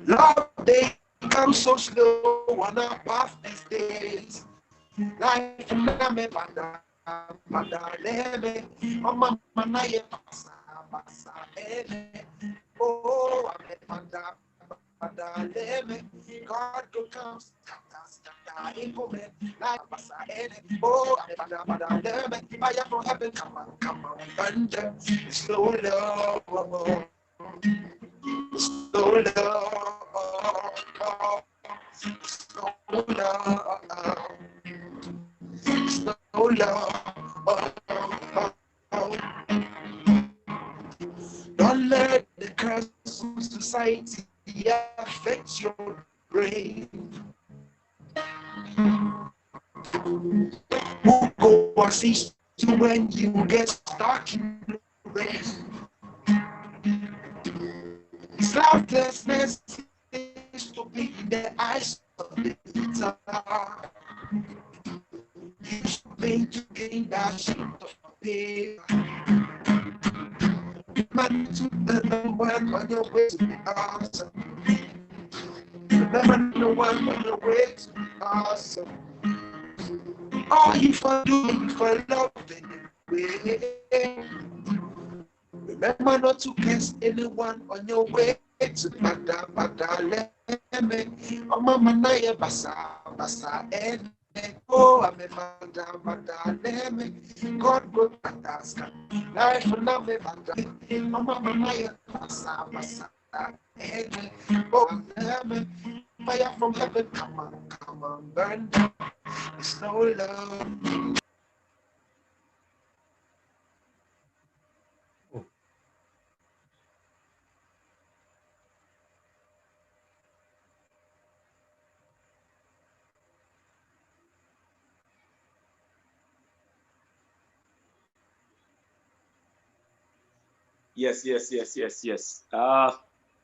Love they come so slow on our path these days. Life na me pada leme. Oh mama na ye pasa eme. Oh ame pada leme. God go come scatter impome. Life pasa eme. Oh ame pada leme. Fire from heaven come on thunder. Slow love. Slow love. Don't let the curse of society affect your brain. Who go assist you when you get stuck in the rain? Selflessness is to be in the eyes of the guitar. You should pay to gain that sheet of paper. Man to the one on your way to the awesome. Remember the one on your way to be awesome. All you for doing for love anyway. Remember not to kiss anyone on your way to Bada Leme. Oh, Mama Naya Basa Ene. Oh, I'm a Bada Leme. God go Badaska. Life for love, Bada. Oh, Mama Naya Basa Ene. Oh, Leme. Fire from heaven, come on, burn down. It's no love. Yes.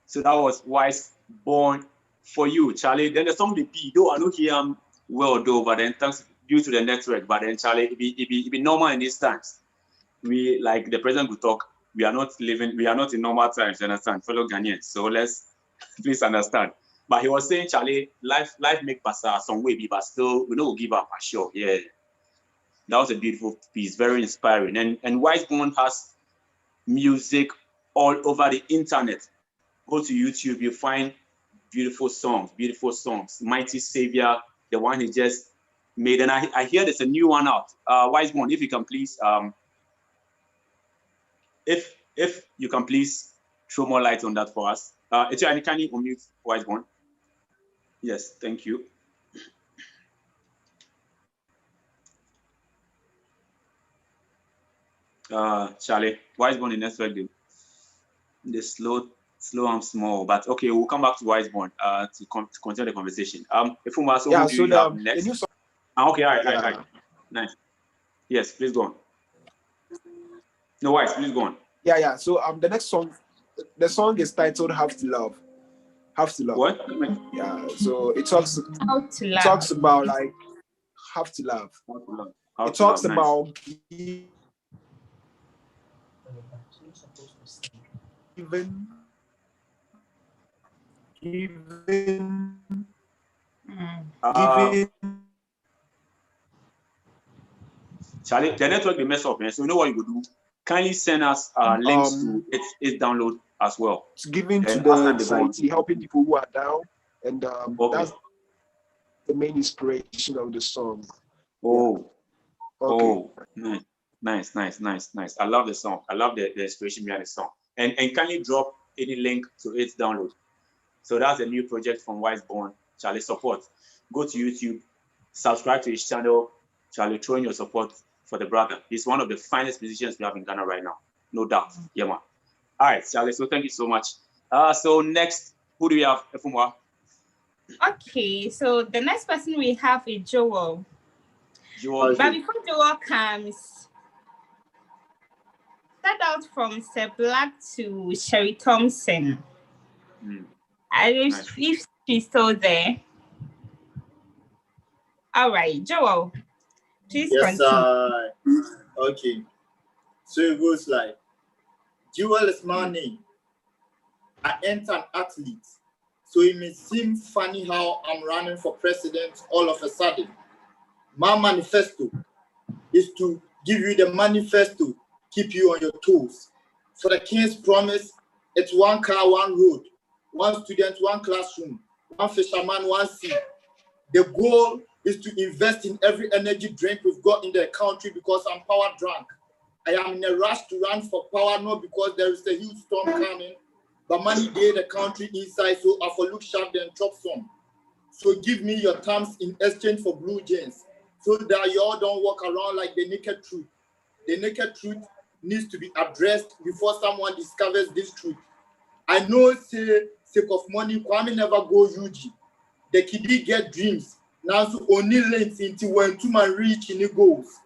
So that was Wise Born for you, Charlie. Then there's some the B, though I don't hear well though, but then thanks due to the network. But then Charlie, it be normal in these times. We like the president could talk. We are not in normal times, you understand, fellow Ghanaians. So let's please understand. But he was saying, Charlie, life make Basa some way, but still we don't give up for sure. Yeah. That was a beautiful piece, very inspiring. And Wise Born has music all over the internet. Go to YouTube, you find beautiful songs. Mighty Savior, the one he just made. And I hear there's a new one out. Wise Born, if you can please, if you can please throw more light on that for us. Can you unmute Wise Born? Yes, thank you. Charlie, Wise Born in network, the slow and small, but okay, we'll come back to Wise Born to continue the conversation. Ifuma, so who do you have next? Okay, all right. Nice. Yes, please go on. No, Wise, please go on. Yeah. So the next song, the song is titled "Have to Love." Have to love. What? Yeah. So it talks about like have to love. It talks about giving Charlie, the network will mess up, man. So you know what you will do? Kindly send us links to its download as well. It's given to the society, helping people who are down, and that's the main inspiration of the song. Nice. I love the song. I love the inspiration behind the song. And kindly drop any link to its download. So that's a new project from Wise Born. Charlie, support. Go to YouTube, subscribe to his channel. Charlie, throw in your support for the brother. He's one of the finest musicians we have in Ghana right now. No doubt. Yeah, man. All right, Charlie, so thank you so much. So next, who do we have, Efumwa? Okay, so the next person we have is Joel. But before Joel comes, Start out from Sir Black to Sherry Thompson. I wish if she's still there. All right, Joel, please continue. Okay. So it goes like, Joel is my name. I ain't an athlete. So it may seem funny how I'm running for president all of a sudden. My manifesto is to give you the manifesto, keep you on your toes. For the king's promise, it's one car, one road, one student, one classroom, one fisherman, one sea. The goal is to invest in every energy drink we've got in the country because I'm power drunk. I am in a rush to run for power, not because there is a huge storm coming, but money day the country inside, so I for look sharp then chop some. So give me your terms in exchange for blue jeans, so that you all don't walk around like the naked truth. The naked truth needs to be addressed before someone discovers this truth. I know, say, sake of money, Kwame never go UG. The kiddie get dreams. Now, so only length into when two man reach in the goals.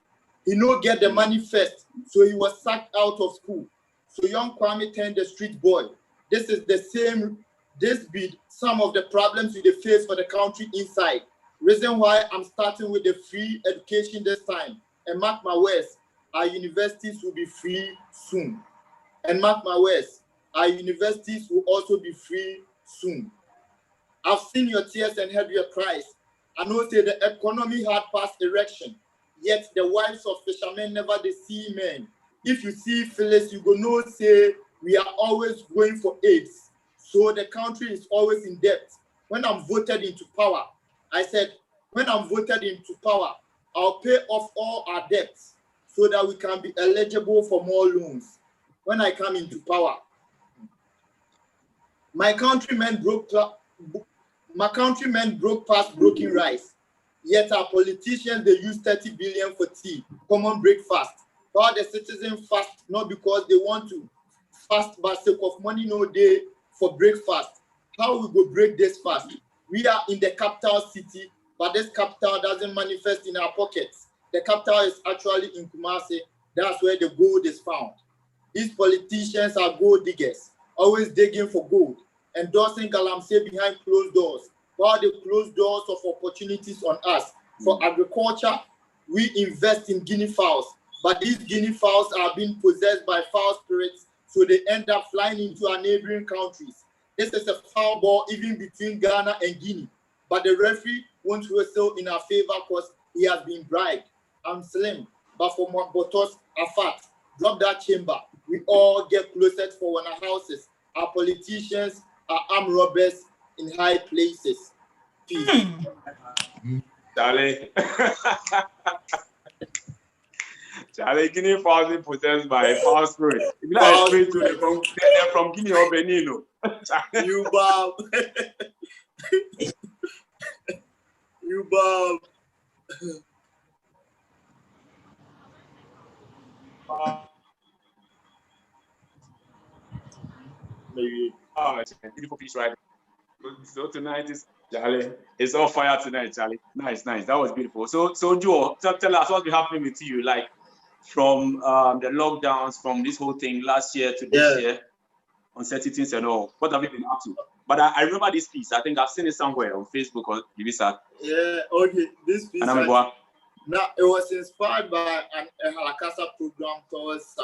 He no get the money first, so he was sacked out of school. So young Kwame turned the street boy. This is the same. This be some of the problems we face for the country inside. Reason why I'm starting with the free education this time. And mark my words, our universities will be free soon. And mark my words, our universities will also be free soon. I've seen your tears and heard your cries. I know say the economy had past erection, yet the wives of fishermen never they see men. If you see Phyllis, you go know say we are always going for AIDS. So the country is always in debt. When I'm voted into power, I said, when I'm voted into power, I'll pay off all our debts so that we can be eligible for more loans. When I come into power, my countrymen broke past broken rice. Yet our politicians, they use 30 billion for tea, common breakfast. All the citizens fast, not because they want to fast, but sake of money no day for breakfast. How we go break this fast? We are in the capital city, but this capital doesn't manifest in our pockets. The capital is actually in Kumasi. That's where the gold is found. These politicians are gold diggers, always digging for gold, endorsing Galamsey behind closed doors, while they close doors of opportunities on us. For agriculture, we invest in guinea fowls, but these guinea fowls are being possessed by foul spirits, so they end up flying into our neighboring countries. This is a foul ball even between Ghana and Guinea, but the referee won't whistle in our favor because he has been bribed. I'm slim, but for my bottles are fat. Drop that chamber. We all get closer for one houses. Our politicians are armed robbers in high places. Peace. Charlie. Charlie, Guinea fowls being possessed by foul spirit. If you like spirit to them from Guinea or Benin. You bow. You bow. Maybe. Oh, beautiful piece, right? So tonight is Charlie. It's all fire tonight, Charlie. Nice. That was beautiful. So Joe, tell us what's been happening with you, like from the lockdowns, from this whole thing last year to this year, uncertainties and all. What have you been up to? But I remember this piece. I think I've seen it somewhere on Facebook or Ibisa. Yeah. Okay. This piece. Now it was inspired by an Ehalakasa program towards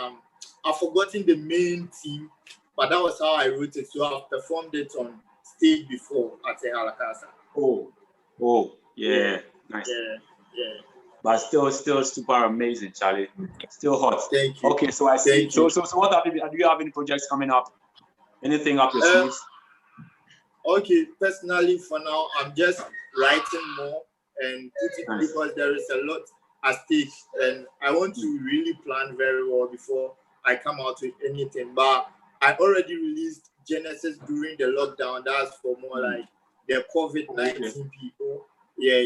I've forgotten the main theme, but that was how I wrote it. So I've performed it on stage before at Ehalakasa. Oh, yeah, nice. Yeah. But still super amazing, Charlie. Still hot. Thank you. Okay, so I see. So what have you? Do you have any projects coming up? Anything up your sleeves? Okay, personally, for now, I'm just writing more and putting because there is a lot at stake, and I want to really plan very well before I come out with anything. But I already released Genesis during the lockdown. That's for more like the COVID-19 people. Yeah.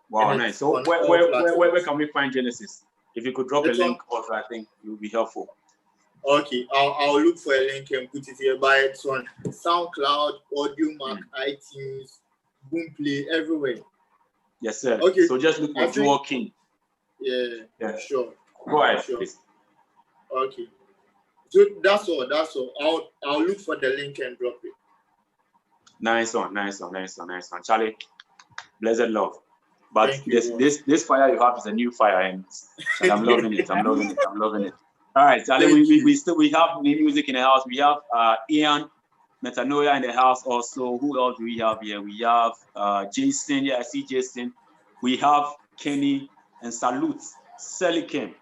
Wow, nice. So where can we find Genesis? If you could drop a link also, I think it would be helpful. Okay, I'll look for a link and put it here. But it's on SoundCloud, AudioMac, iTunes, Boomplay, everywhere. Yes, sir. Okay. So just look for Joel King. Yeah, sure. Go ahead, sure. please. Okay. So that's all. That's all. I'll look for the link and drop it. Nice one. Charlie, blessed love. But Thank you. this fire you have is a new fire, and I'm loving it. I'm loving it. All right, Charlie, we have music in the house. We have Ian Metanoia in the house also. Who else do we have here? We have Jason. Yeah, I see Jason. We have Kenny and Salute Selikim.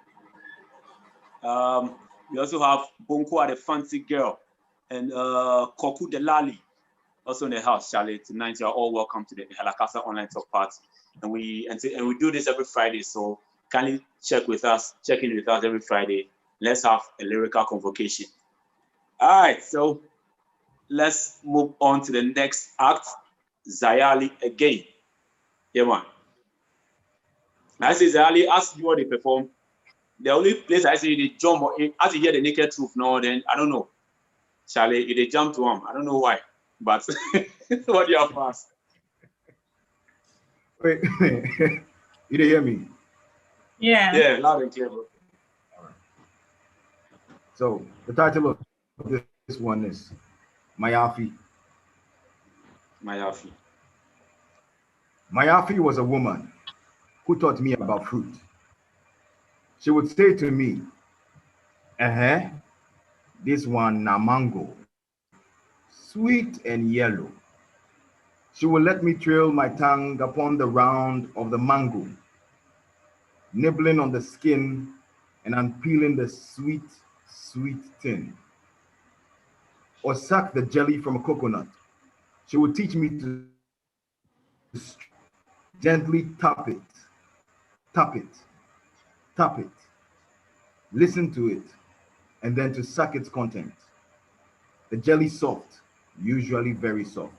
We also have Bonko, the fancy girl, and Koku Delali also in the house. Charlie, tonight you are all welcome to the Ehalakasa online talk party, and we do this every Friday. So kindly check in with us every Friday. Let's have a lyrical convocation. All right, so let's move on to the next act. Zayali again. Yeah, man. I say Zayali, as you want to perform, the only place I see they jump in, as you hear the naked truth now, then I don't know. Charlie, they jump to him. I don't know why, but what do you have first? Wait, you didn't hear me? Yeah. Yeah, loud and clear, bro. All right. So the title of this one is Mayafi. Mayafi was a woman who taught me about fruit. She would say to me, this one na mango, sweet and yellow. She would let me trail my tongue upon the round of the mango, nibbling on the skin and unpeeling the sweet, sweet tin. Or suck the jelly from a coconut. She would teach me to gently tap it, tap it, tap it, listen to it, and then to suck its content. The jelly soft, usually very soft.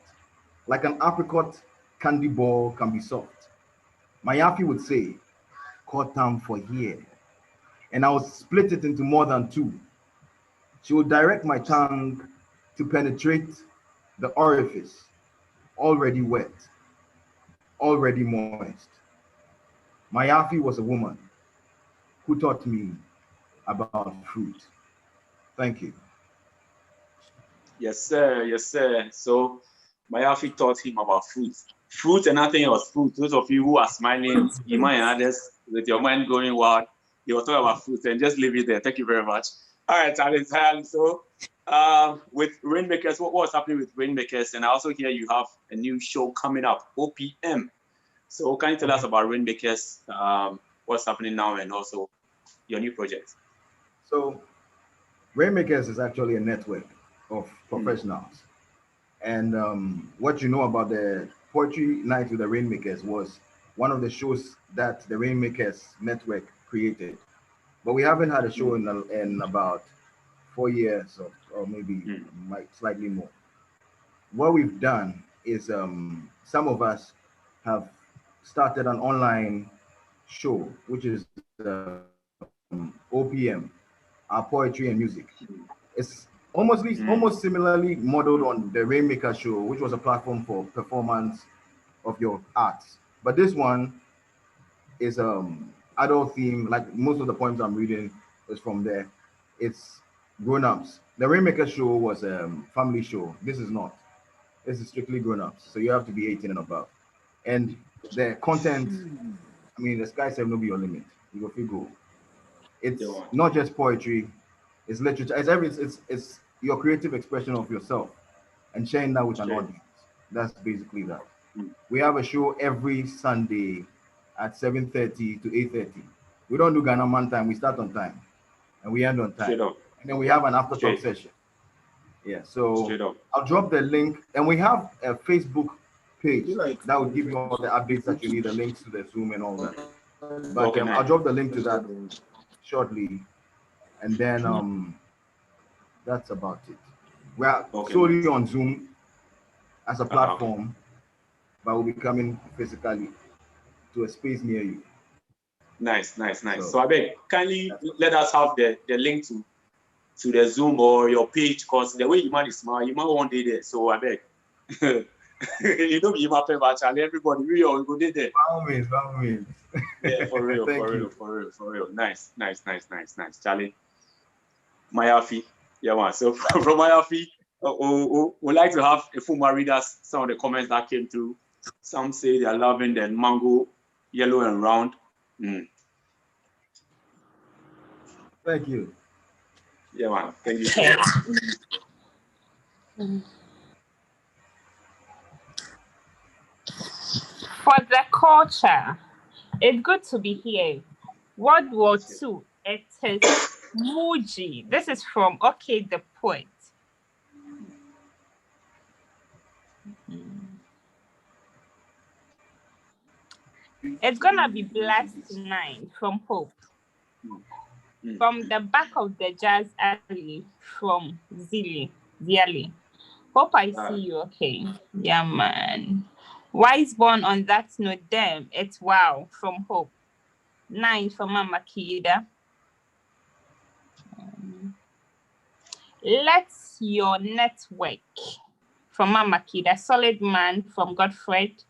Like an apricot candy ball can be soft. Mayafi would say, cut them for here. And I would split it into more than two. She would direct my tongue to penetrate the orifice, already wet, already moist. Mayafi was a woman who taught me about fruit. Thank you. Yes, sir. So Mayafi taught him about fruit. Fruit and nothing else. Fruit. Those of you who are smiling, Iman and others, with your mind going wild, you will talk about fruit and just leave it there. Thank you very much. All right, Charlie. So with Rainmakers, what's happening with Rainmakers? And I also hear you have a new show coming up, OPM. So can you tell us about Rainmakers, what's happening now, and also your new project? So Rainmakers is actually a network of professionals. And what you know about the Poetry Night with the Rainmakers was one of the shows that the Rainmakers network created. But we haven't had a show in about 4 years or maybe slightly more. What we've done is some of us have started an online show, which is OPM, our poetry and music. It's almost similarly modeled on the Rainmaker show, which was a platform for performance of your arts. But this one is adult theme. Like most of the poems I'm reading is from there. It's grown-ups. The Rainmaker show was a family show. This is not. This is strictly grown-ups. So you have to be 18 and above. And the content, I mean, the sky said no be your limit. You go figure. It's not just poetry, it's literature. It's your creative expression of yourself and sharing that with an audience. That's basically that. We have a show every Sunday at 7:30 to 8:30. We don't do Ghana man time. We start on time and we end on time. And then we have an after talk session. Yeah, so I'll drop the link, and we have a Facebook page that will give you all the updates that you need, the links to the Zoom and all that. But I'll drop the link to that shortly, and then that's about it. We are solely on Zoom as a platform, but we'll be coming physically to a space near you. Nice. So I beg, kindly let us have the link to the Zoom or your page, because the way you might smile, you might want to there. So I beg. You know, you might pay about Charlie. Everybody, we all go there. By all means. Yeah, for real. Nice. Charlie. Mayafi, Yeah, man. So from Ayafi, we'd like to have a Fuma read us some of the comments that came through. Some say they are loving the mango, yellow and round. Thank you. Yeah, man. Thank you so much. For the culture, it's good to be here. World War II, it is Muji. This is from OK the Poet. It's gonna be blessed tonight from Hope. From the back of the jazz alley from Ziali. Hope I see you okay. Yeah, man. Wise born on that note, damn, it's wow from Hope. 9 from Mama Kida. Let's your network from Mama Kida. Solid man from Godfred.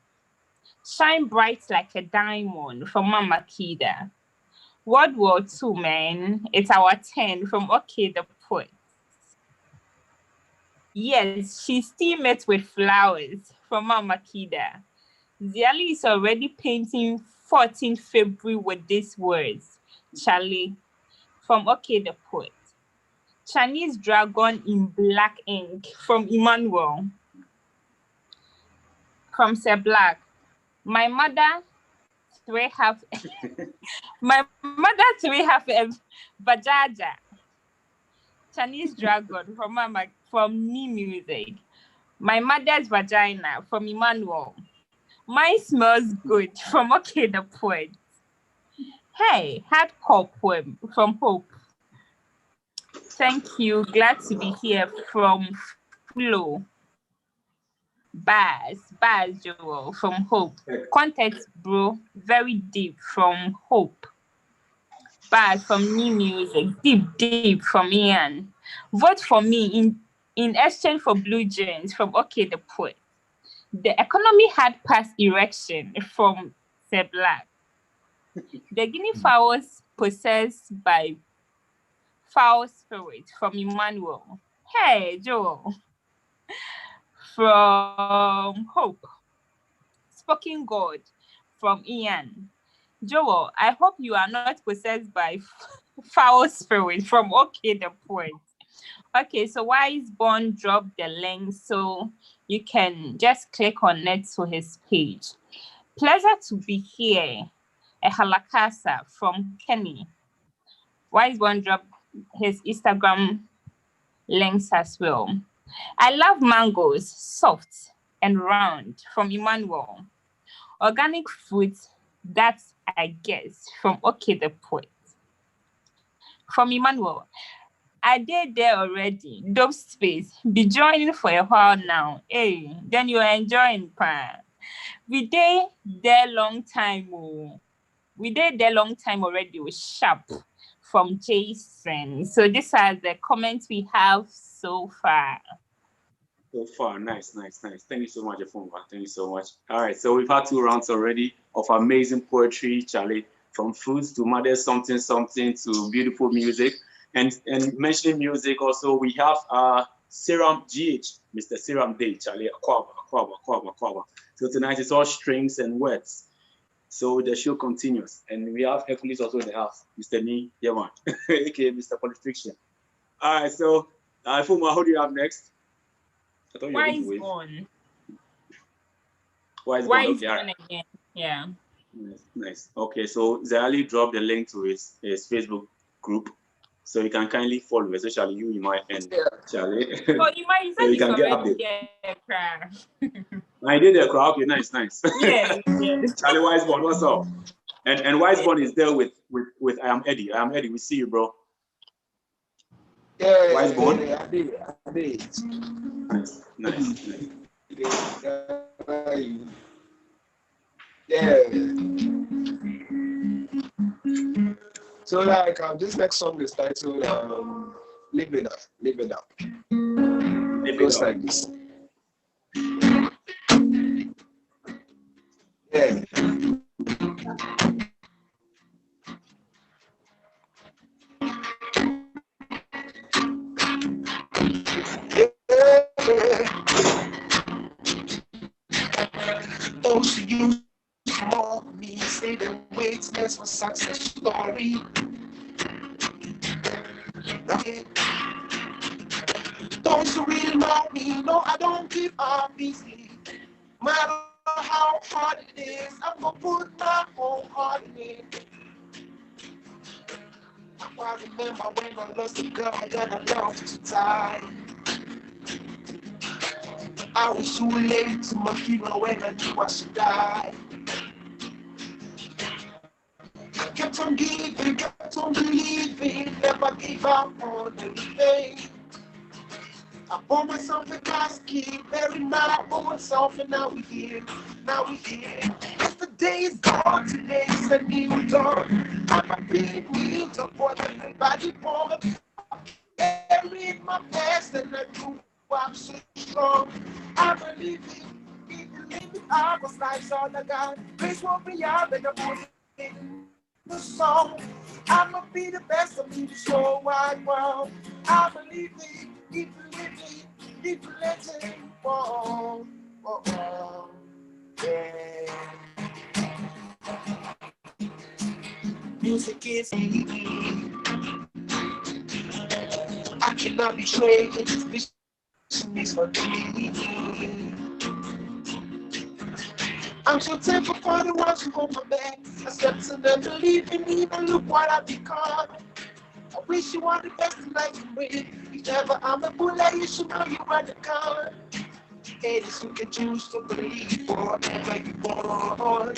Shine bright like a diamond from Mama Kida. World War II, man. It's our 10 from OK the Poet. Yes, she's still met with flowers from Mama Kida. Ziali is already painting 14 February with these words. Charlie from OK the Poet. Chinese dragon in black ink from Emmanuel. From Sir Black. My mother have a Bajaja. Chinese dragon from Mama from New Music. My mother's vagina from Emmanuel. Mine smells good from OK the Poet. Hey, hardcore poem from Hope. Thank you. Glad to be here from Flo. Baz Joel from Hope. Context, bro, very deep from Hope. Baz from New Music, deep from Ian. Vote for me in exchange for blue jeans from OK the Poet. The economy had passed erection from Sir Black. The guinea fowls possessed by foul spirit from Emmanuel. Hey, Joel. From Hope. Spoken God from Ian. Joel, I hope you are not possessed by foul spirit from OK the Poet. Okay, so Wiseborn dropped the link so you can just click on it to his page. Pleasure to be here. Ehalakasa from Kenny. Wiseborn dropped his Instagram links as well. I love mangoes, soft and round from Emmanuel. Organic fruit, that's I guess from OK the Poet. From Emmanuel. I did there already. Dope space. Be joining for a while now. Hey, then you're enjoying pa. We did there long time. Oh. We did there long time already with Sharp from Jason. So these are the comments we have so far. So far, nice. Thank you so much, Efumba. Thank you so much. All right, so we've had 2 rounds already of amazing poetry, Charlie, from foods to mother something to beautiful music. And mentioning music also, we have Serum GH, Mr. Serum Day, Charlie, Aquaba. So tonight it's all strings and words. So the show continues. And we have Hercules also in the house, Mr. Nee, yeah man, aka Mr. Polyfiction. All right, so Efumba, who do you have next? Wiseborn. Okay, again. Yeah. Nice. Okay, so Zali dropped the link to his Facebook group, so you can kindly follow, especially you in my end, Charlie. Oh, you might so you can get updated. I did the crowd. Okay, nice. Yeah. Charlie Wiseborn, what's up? And Wiseborn is there with I am Eddie. We see you, bro. Yeah, Wiseborn. I did. Nice. Yeah. So like this next song is titled Live It Up. It goes like this. Yeah. success story. Those who really love me know I don't give up easily. No matter how hard it is, I'm gonna put my whole heart in it. I remember when I lost a girl that I loved to die. I was too late to my funeral when I knew I should die. Kept on giving, kept on believing, never gave up on anything. I bought myself a casket, buried my old self, and now we're here, now we're here. Yesterday is gone, today's a new dawn. I'm a big new to what everybody wants. Buried my past, and I knew I'm so strong. I believe it, I was life's all I got. Grace won't be out, and I'm in the song. I'ma be the best of me, the whole wide world. I believe it, keep living, keep letting fall. Oh, oh, yeah. Music is me. I cannot be traded. This is for me. I'm so thankful for the ones who hold my back. I stepped to them, believe in me, and look what I've become. I wish you all the best in life and win. If ever I'm a bullet, you should know you are the color. Haters who can choose to believe forever you born.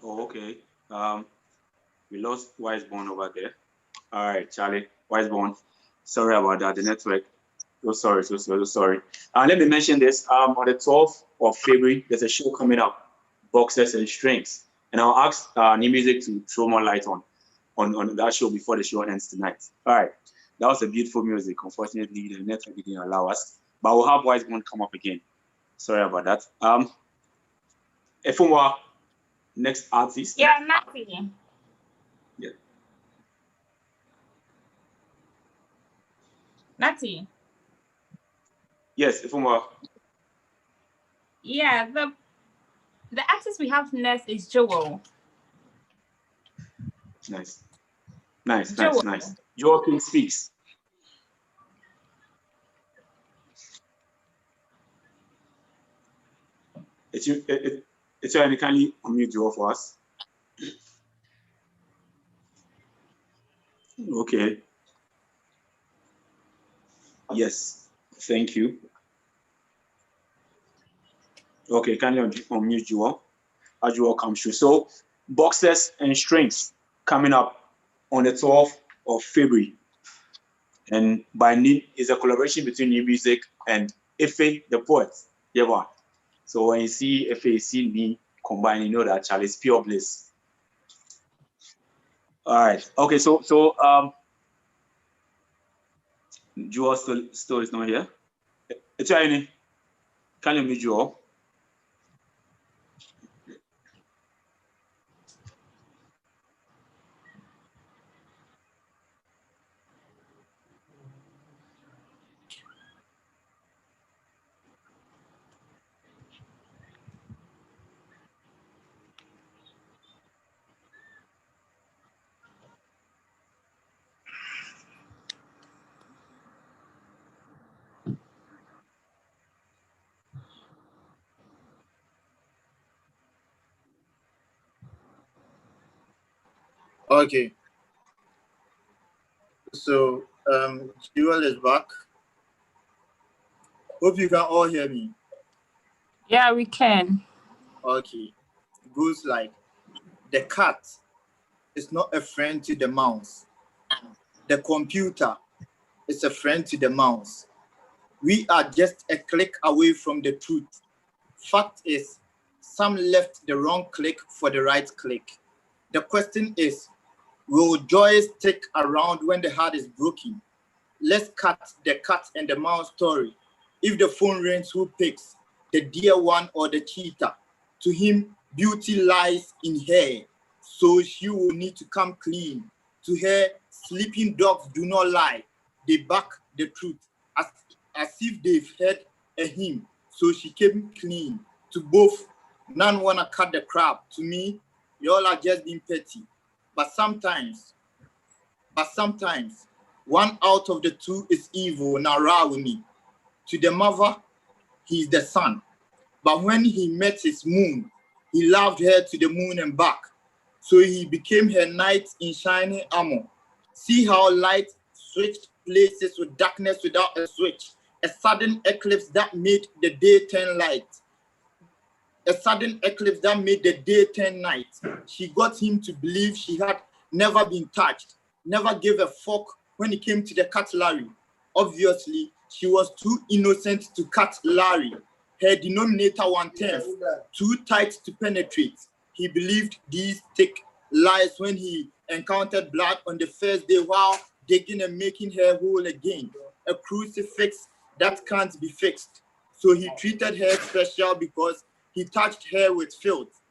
Oh, okay. We lost Wiseborn over there. All right, Charlie, Wiseborn. Sorry about that. The network. So sorry, so sorry. Let me mention this. On the 12th of February, there's a show coming up, Boxers and Strings, and I'll ask New Music to throw more light on that show before the show ends tonight. All right, that was a beautiful music. Unfortunately, the network didn't allow us, but we'll have Wiseborn come up again. Sorry about that. Efumwa, next artist. Yeah, Natty. Yeah. Natty. Yes, Efumwa. Yeah, the artist we have next is Joel. Nice. Joel. Joel King speaks. It's you kindly unmute Joel for us. Okay. Yes. Thank you. Okay, kindly unmute Joel as Joel comes through. So, Boxers and Strings coming up on the 12th of February. And by name is a collaboration between New Music and Efe the poet. Yeah. So when you see Efe, see me combined, you know that Charlie's pure bliss. All right. Okay. So Joel still is not here. It's any. Can you meet Joel? Okay. So Jewel is back. Hope you can all hear me. Yeah, we can. Okay. Goes like, the cat is not a friend to the mouse. The computer is a friend to the mouse. We are just a click away from the truth. Fact is, some left the wrong click for the right click. The question is, will joy stick around when the heart is broken? Let's cut the cat and the mouse story. If the phone rings, who picks? The dear one or the cheater? To him, beauty lies in hair, so she will need to come clean. To her, sleeping dogs do not lie. They back the truth as if they've heard a hymn, so she came clean. To both, none wanna cut the crap. To me, y'all are just being petty. But sometimes, one out of the two is evil. Now, with me. To the mother, he is the son. But when he met his moon, he loved her to the moon and back. So he became her knight in shining armor. See how light switched places with darkness without a switch. A sudden eclipse that made the day turn light. A sudden eclipse that made the day turn night. She got him to believe she had never been touched, never gave a fuck when it came to the cutlery. Obviously, she was too innocent to cut Larry. Her denominator 1/10, too tight to penetrate. He believed these thick lies when he encountered blood on the first day while digging and making her whole again. A crucifix that can't be fixed. So he treated her special because he touched her with filth,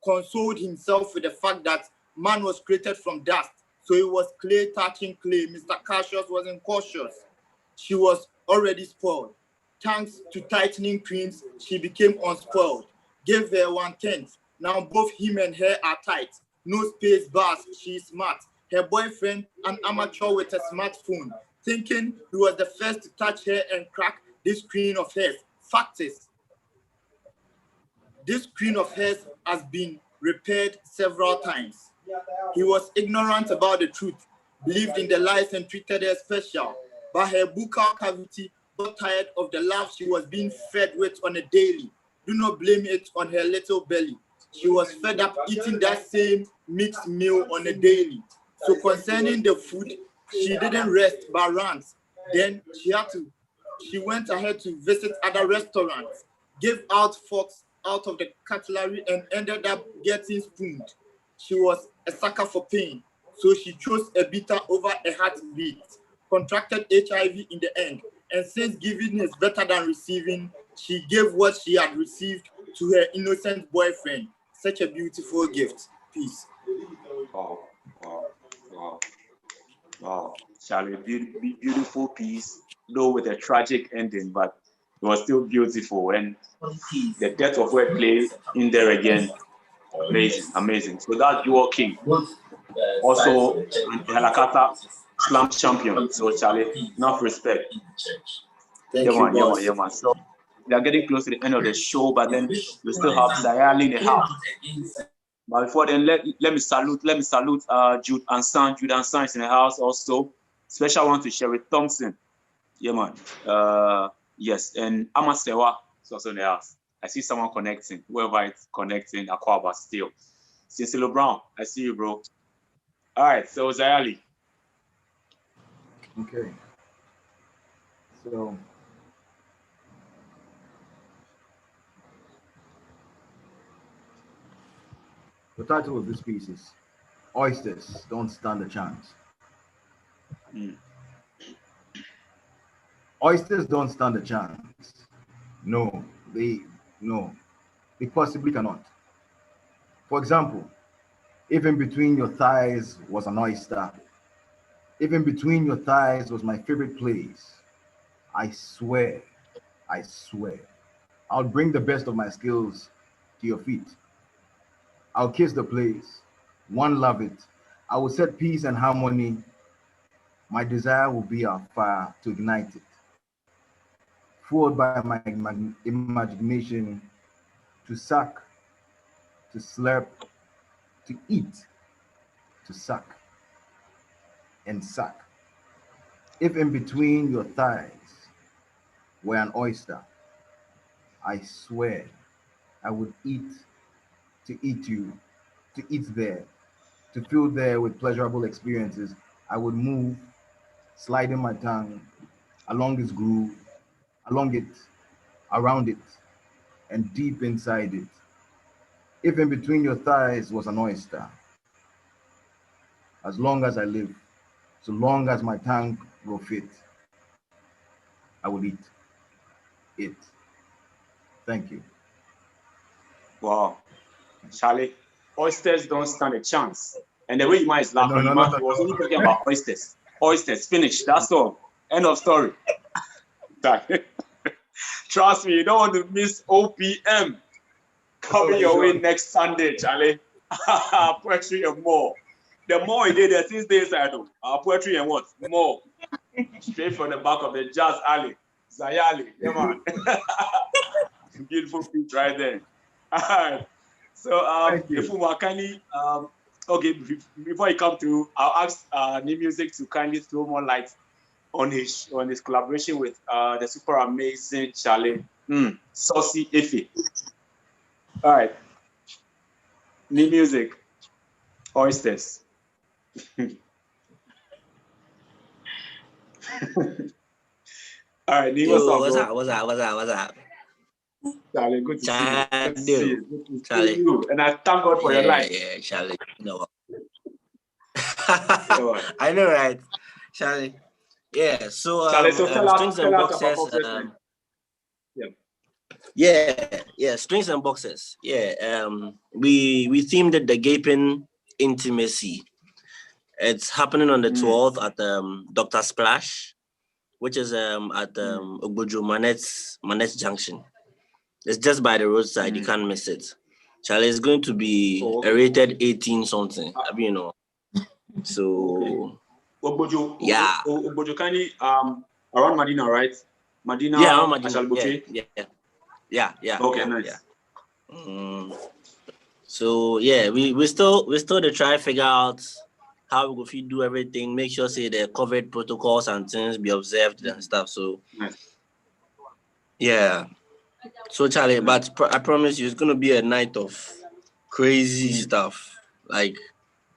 consoled himself with the fact that man was created from dust. So it was clay touching clay. Mr. Cassius wasn't cautious. She was already spoiled. Thanks to tightening creams, she became unspoiled. Gave her 1/10. Now both him and her are tight. No space bars, she's smart. Her boyfriend, an amateur with a smartphone, thinking he was the first to touch her and crack this screen of hers. Fact is, this screen of hers has been repaired several times. He was ignorant about the truth, believed in the lies and treated her special. But her buccal cavity got tired of the love she was being fed with on a daily. Do not blame it on her little belly. She was fed up eating that same mixed meal on a daily. So concerning the food, she didn't rest but ran. Then she went ahead to visit other restaurants, gave out forks out of the cutlery and ended up getting spooned. She was a sucker for pain, so she chose a bitter over a heartbeat, contracted HIV in the end, and since giving is better than receiving, she gave what she had received to her innocent boyfriend. Such a beautiful gift. Peace. Wow, wow, wow, wow. Charlie, beautiful piece, though with a tragic ending, but it was still beautiful. And the death of wordplay in there again, amazing, amazing. So that Dual King, also an Ehalakasa slam champion. So Charlie, enough respect. Thank Yeah, you, man, yeah, boss. man, yeah, man. So we are getting close to the end of the show, but then we still have Zayali in the house. But before then, let me salute Jude Ansan. Jude Ansan is in the house also. Special one to Sherry Thompson. Yeah, man. Yes, and Amasewa is also in the house. I see someone connecting. Whoever it's connecting, Aquaba still. Cicelo Brown, I see you, bro. All right, so Zayali. Okay. So the title of this piece is Oysters Don't Stand a Chance. Oysters don't stand a chance. No, they possibly cannot. For example, even between your thighs was an oyster. Even between your thighs was my favorite place. I swear, I'll bring the best of my skills to your feet. I'll kiss the place. One love it. I will set peace and harmony. My desire will be our fire to ignite it. Fueled by my imagination to suck, to slurp, to eat, to suck, and suck. If in between your thighs were an oyster, I swear I would eat to eat you, to eat there, to fill there with pleasurable experiences. I would move, sliding my tongue along its groove, along it, around it, and deep inside it. If in between your thighs was an oyster, as long as I live, so long as my tongue will fit, I would eat. it. Thank you. Wow. Charlie, oysters don't stand a chance. And the way Ima is laughing, No, he was only talking about oysters. Oysters, finish. That's all. End of story. Trust me, you don't want to miss OPM. Coming your way next Sunday, Charlie. Poetry and more. The more he did there, since days I do. Poetry and what? More. Straight from the back of the Jazz Alley. Zayali. Yeah, man. Beautiful pitch right there. All right. So, Efumu, kindly, okay, before you come through, I'll ask New Music to kindly throw more light on his collaboration with the super amazing Charlie, Saucy Iffy. All right. New Music, Oysters. All right, New, what's up? What's up? Charlie, good to see you. Good to see you. Good to see Charlie. you. And I thank God for your life. Yeah, Charlie. No. I know, right? Charlie. Yeah, so Charlie, so tell Strings us and about Boxes. Strings and Boxes. Yeah, we themed it the Gaping Intimacy. It's happening on the 12th at Dr. Splash, which is at Ogbojo Manet's Junction. It's just by the roadside. You can't miss it. Charlie, it's going to be a rated 18 something. You know. So Ogbojo, yeah. Ogbojo kindly around Medina, right? Medina. Yeah, around Medina. Yeah. Okay, nice. Yeah. So yeah, we still to try to figure out how we go do everything. Make sure say the COVID protocols and things be observed and stuff. So yeah. So Charlie, but I promise you, it's gonna be a night of crazy stuff, like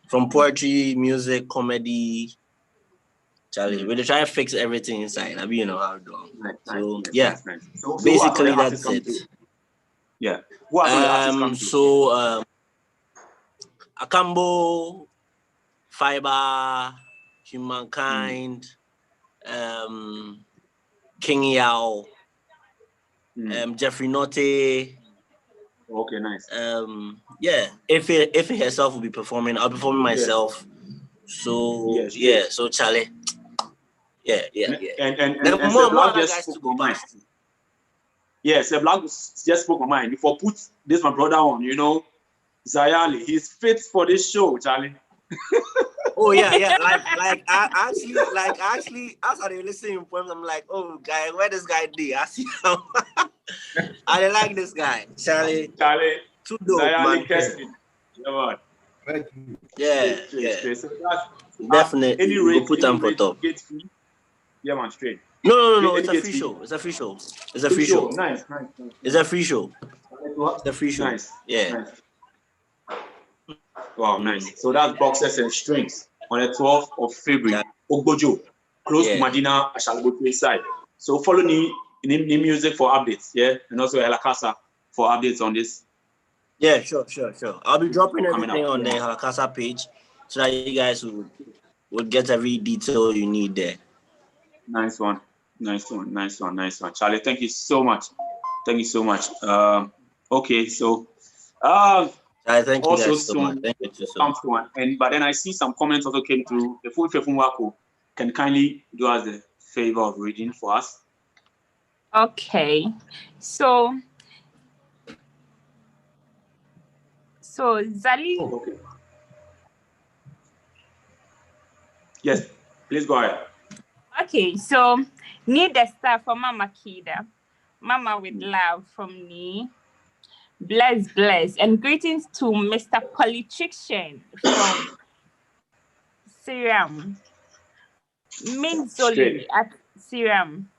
from poetry, music, comedy. Charlie, we're trying to fix everything inside. I mean, you know how to do. Nice. So basically that's it. Yeah. Who are the artists come to? So Akambo, Fiber, Humankind, King Yao, Jeffrey Notte. Okay, nice. If herself will be performing, I'll be performing myself. So so Charlie. Yeah. And Black just spoke my mind. Yes, Black just spoke my mind. Before put this my brother on, you know, Zayali, he's fit for this show, Charlie. Oh yeah. Like I actually as I listening to poems, I'm like, oh guy, where this guy did? I see him. I like this guy, Charlie. Too dope, Zayali man. Yeah. So definitely. Any rate, put them for top. Yeah, man, straight. No. It's a free show. It's a free show. Nice. It's a free show. It's a free show. Nice. Yeah. Nice. Wow, nice. So that's Boxes and Strings on the 12th of February. Ogbojo, close to Medina, Ashalgote side. So follow New Music for updates, and also Ehalakasa for updates on this. Yeah, sure. I'll be dropping everything on the Ehalakasa page so that you guys will get every detail you need there. Nice one. Charlie, thank you so much. Okay, so I thank you guys so much. Thank you so much. But then I see some comments also came through. The full Wako can kindly do us the favor of reading for us. Okay, so Zali. Okay. Yes, please go ahead. Okay, so need the star for Mama Kida, Mama with love from me. Bless, and greetings to Mr. Politician from Serum. Minzoli at Serum.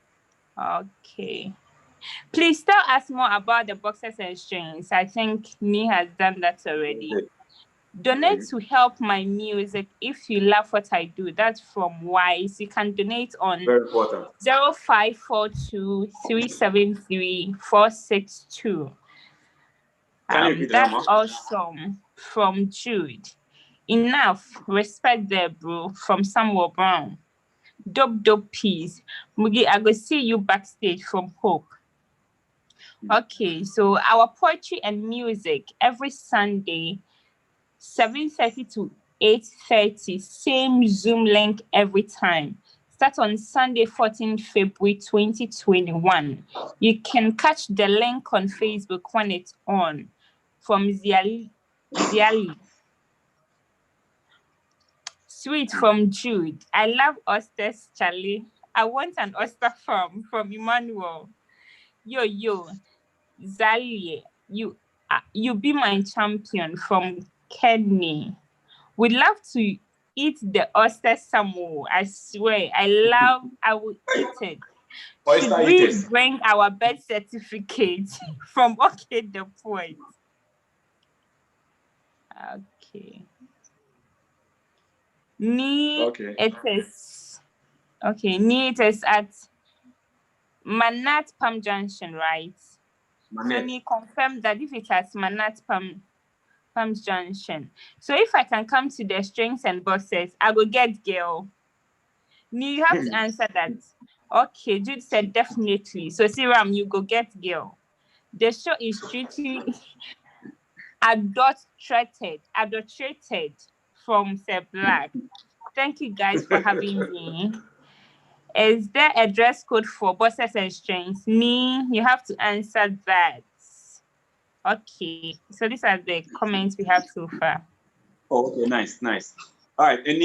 Okay. Please tell us more about the Boxes and Strings. I think Ni has done that already. Donate to help my music if you love what I do. That's from Wise. You can donate on 0542 373 462. That's awesome. From Jude. Enough. Respect there, bro. From Samuel Brown. Dope peace. Mugi, I go see you backstage from Hope. Okay, so our poetry and music every Sunday, 7:30 to 8:30, same Zoom link every time. Start on Sunday, 14th February 2021. You can catch the link on Facebook when it's on. From Ziali. Sweet from Jude. I love oysters, Charlie. I want an oyster farm from Emmanuel. Yo, Zalie, you be my champion from Kenny. We'd love to eat the oyster some more. I swear, I will eat it. Should Oyster we eaters. bring our birth certificate from OK the Poet? Okay. It is at Manat Palm Junction, right? Manette. So you confirm that if it has Manat Palm Junction. So if I can come to the strings and boxes, I will get girl. You have to answer that. Okay, Jude said definitely. So Siram, you go get girl. The show is strictly adulterated from the Black. Thank you guys for having me. Is there a dress code for bosses and strings? You have to answer that. Okay, so these are the comments we have so far. Oh, okay, nice. All right, and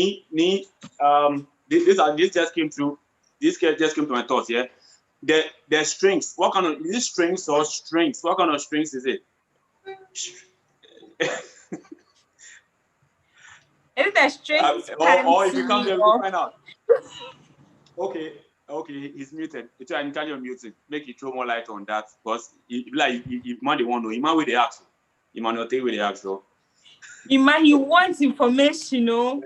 this just came through. This just came to my thoughts. Yeah, the strings. What kind of is it? Strings or strings? What kind of strings is it? Is it a strings? Or if you come there, we can find out. Okay, he's muted. It's an Italian muted. Make it throw more light on that because if man they want to know, man with the ask, you might not take with the ask though. Man, he wants information, no?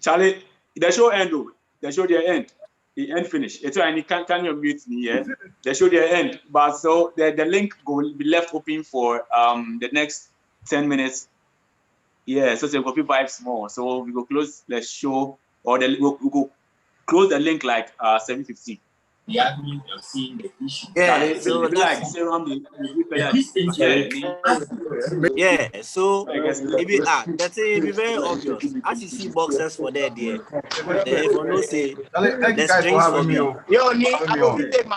Charlie, the show end though. The show their end. The end finish. It's why you can you mute me, yeah? The show their end. But so the link will be left open for the next 10 minutes. Yeah, so we'll be vibes more. So we go close the show or we go close the link like 7:15. Yeah, so like serum yeah, so if be very obvious. As you see boxes for there, if you know say the strings for me.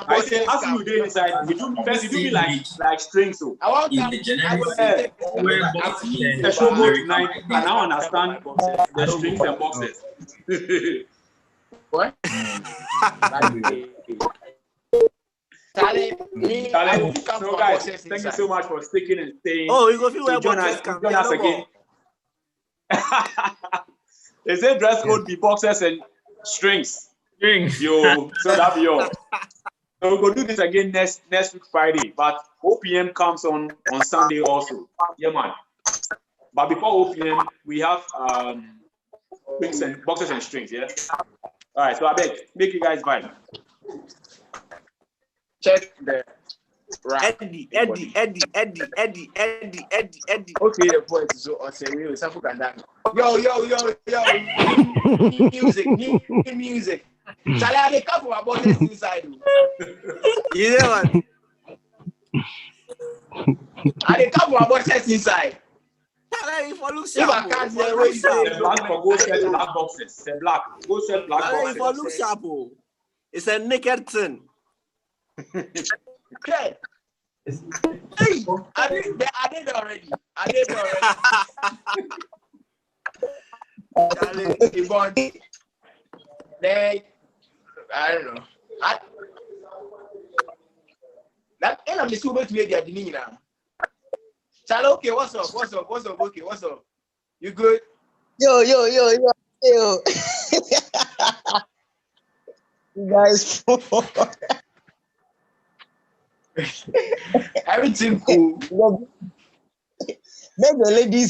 I say as you do inside, you do me like strings. So I want the show go tonight, and I understand the strings and boxes. What? So guys, thank you so much for sticking and staying. Oh, you go feel so join us again. They say dress code be boxes and strings. Yo, so that be all. So we'll go do this again next week Friday, but OPM comes on Sunday also. Yeah, man. But before OPM, we have boxes and strings. Yeah. All right. So I beg, make you guys vibe. Check the Eddie. Okay, the voice is so awesome. Yo. Music. Shall I have a couple of boxes inside? Yeah, man. I have a couple of boxes inside. If I look sharp, the black for go set black boxes. The black go set black boxes. If I look sharp, it's a naked thing. Okay. Hey, I did already. I don't know. That end of the school to media didn't now. Charlie, okay, what's up? Okay, what's up? You good? Yo. You guys, everything cool. Make the ladies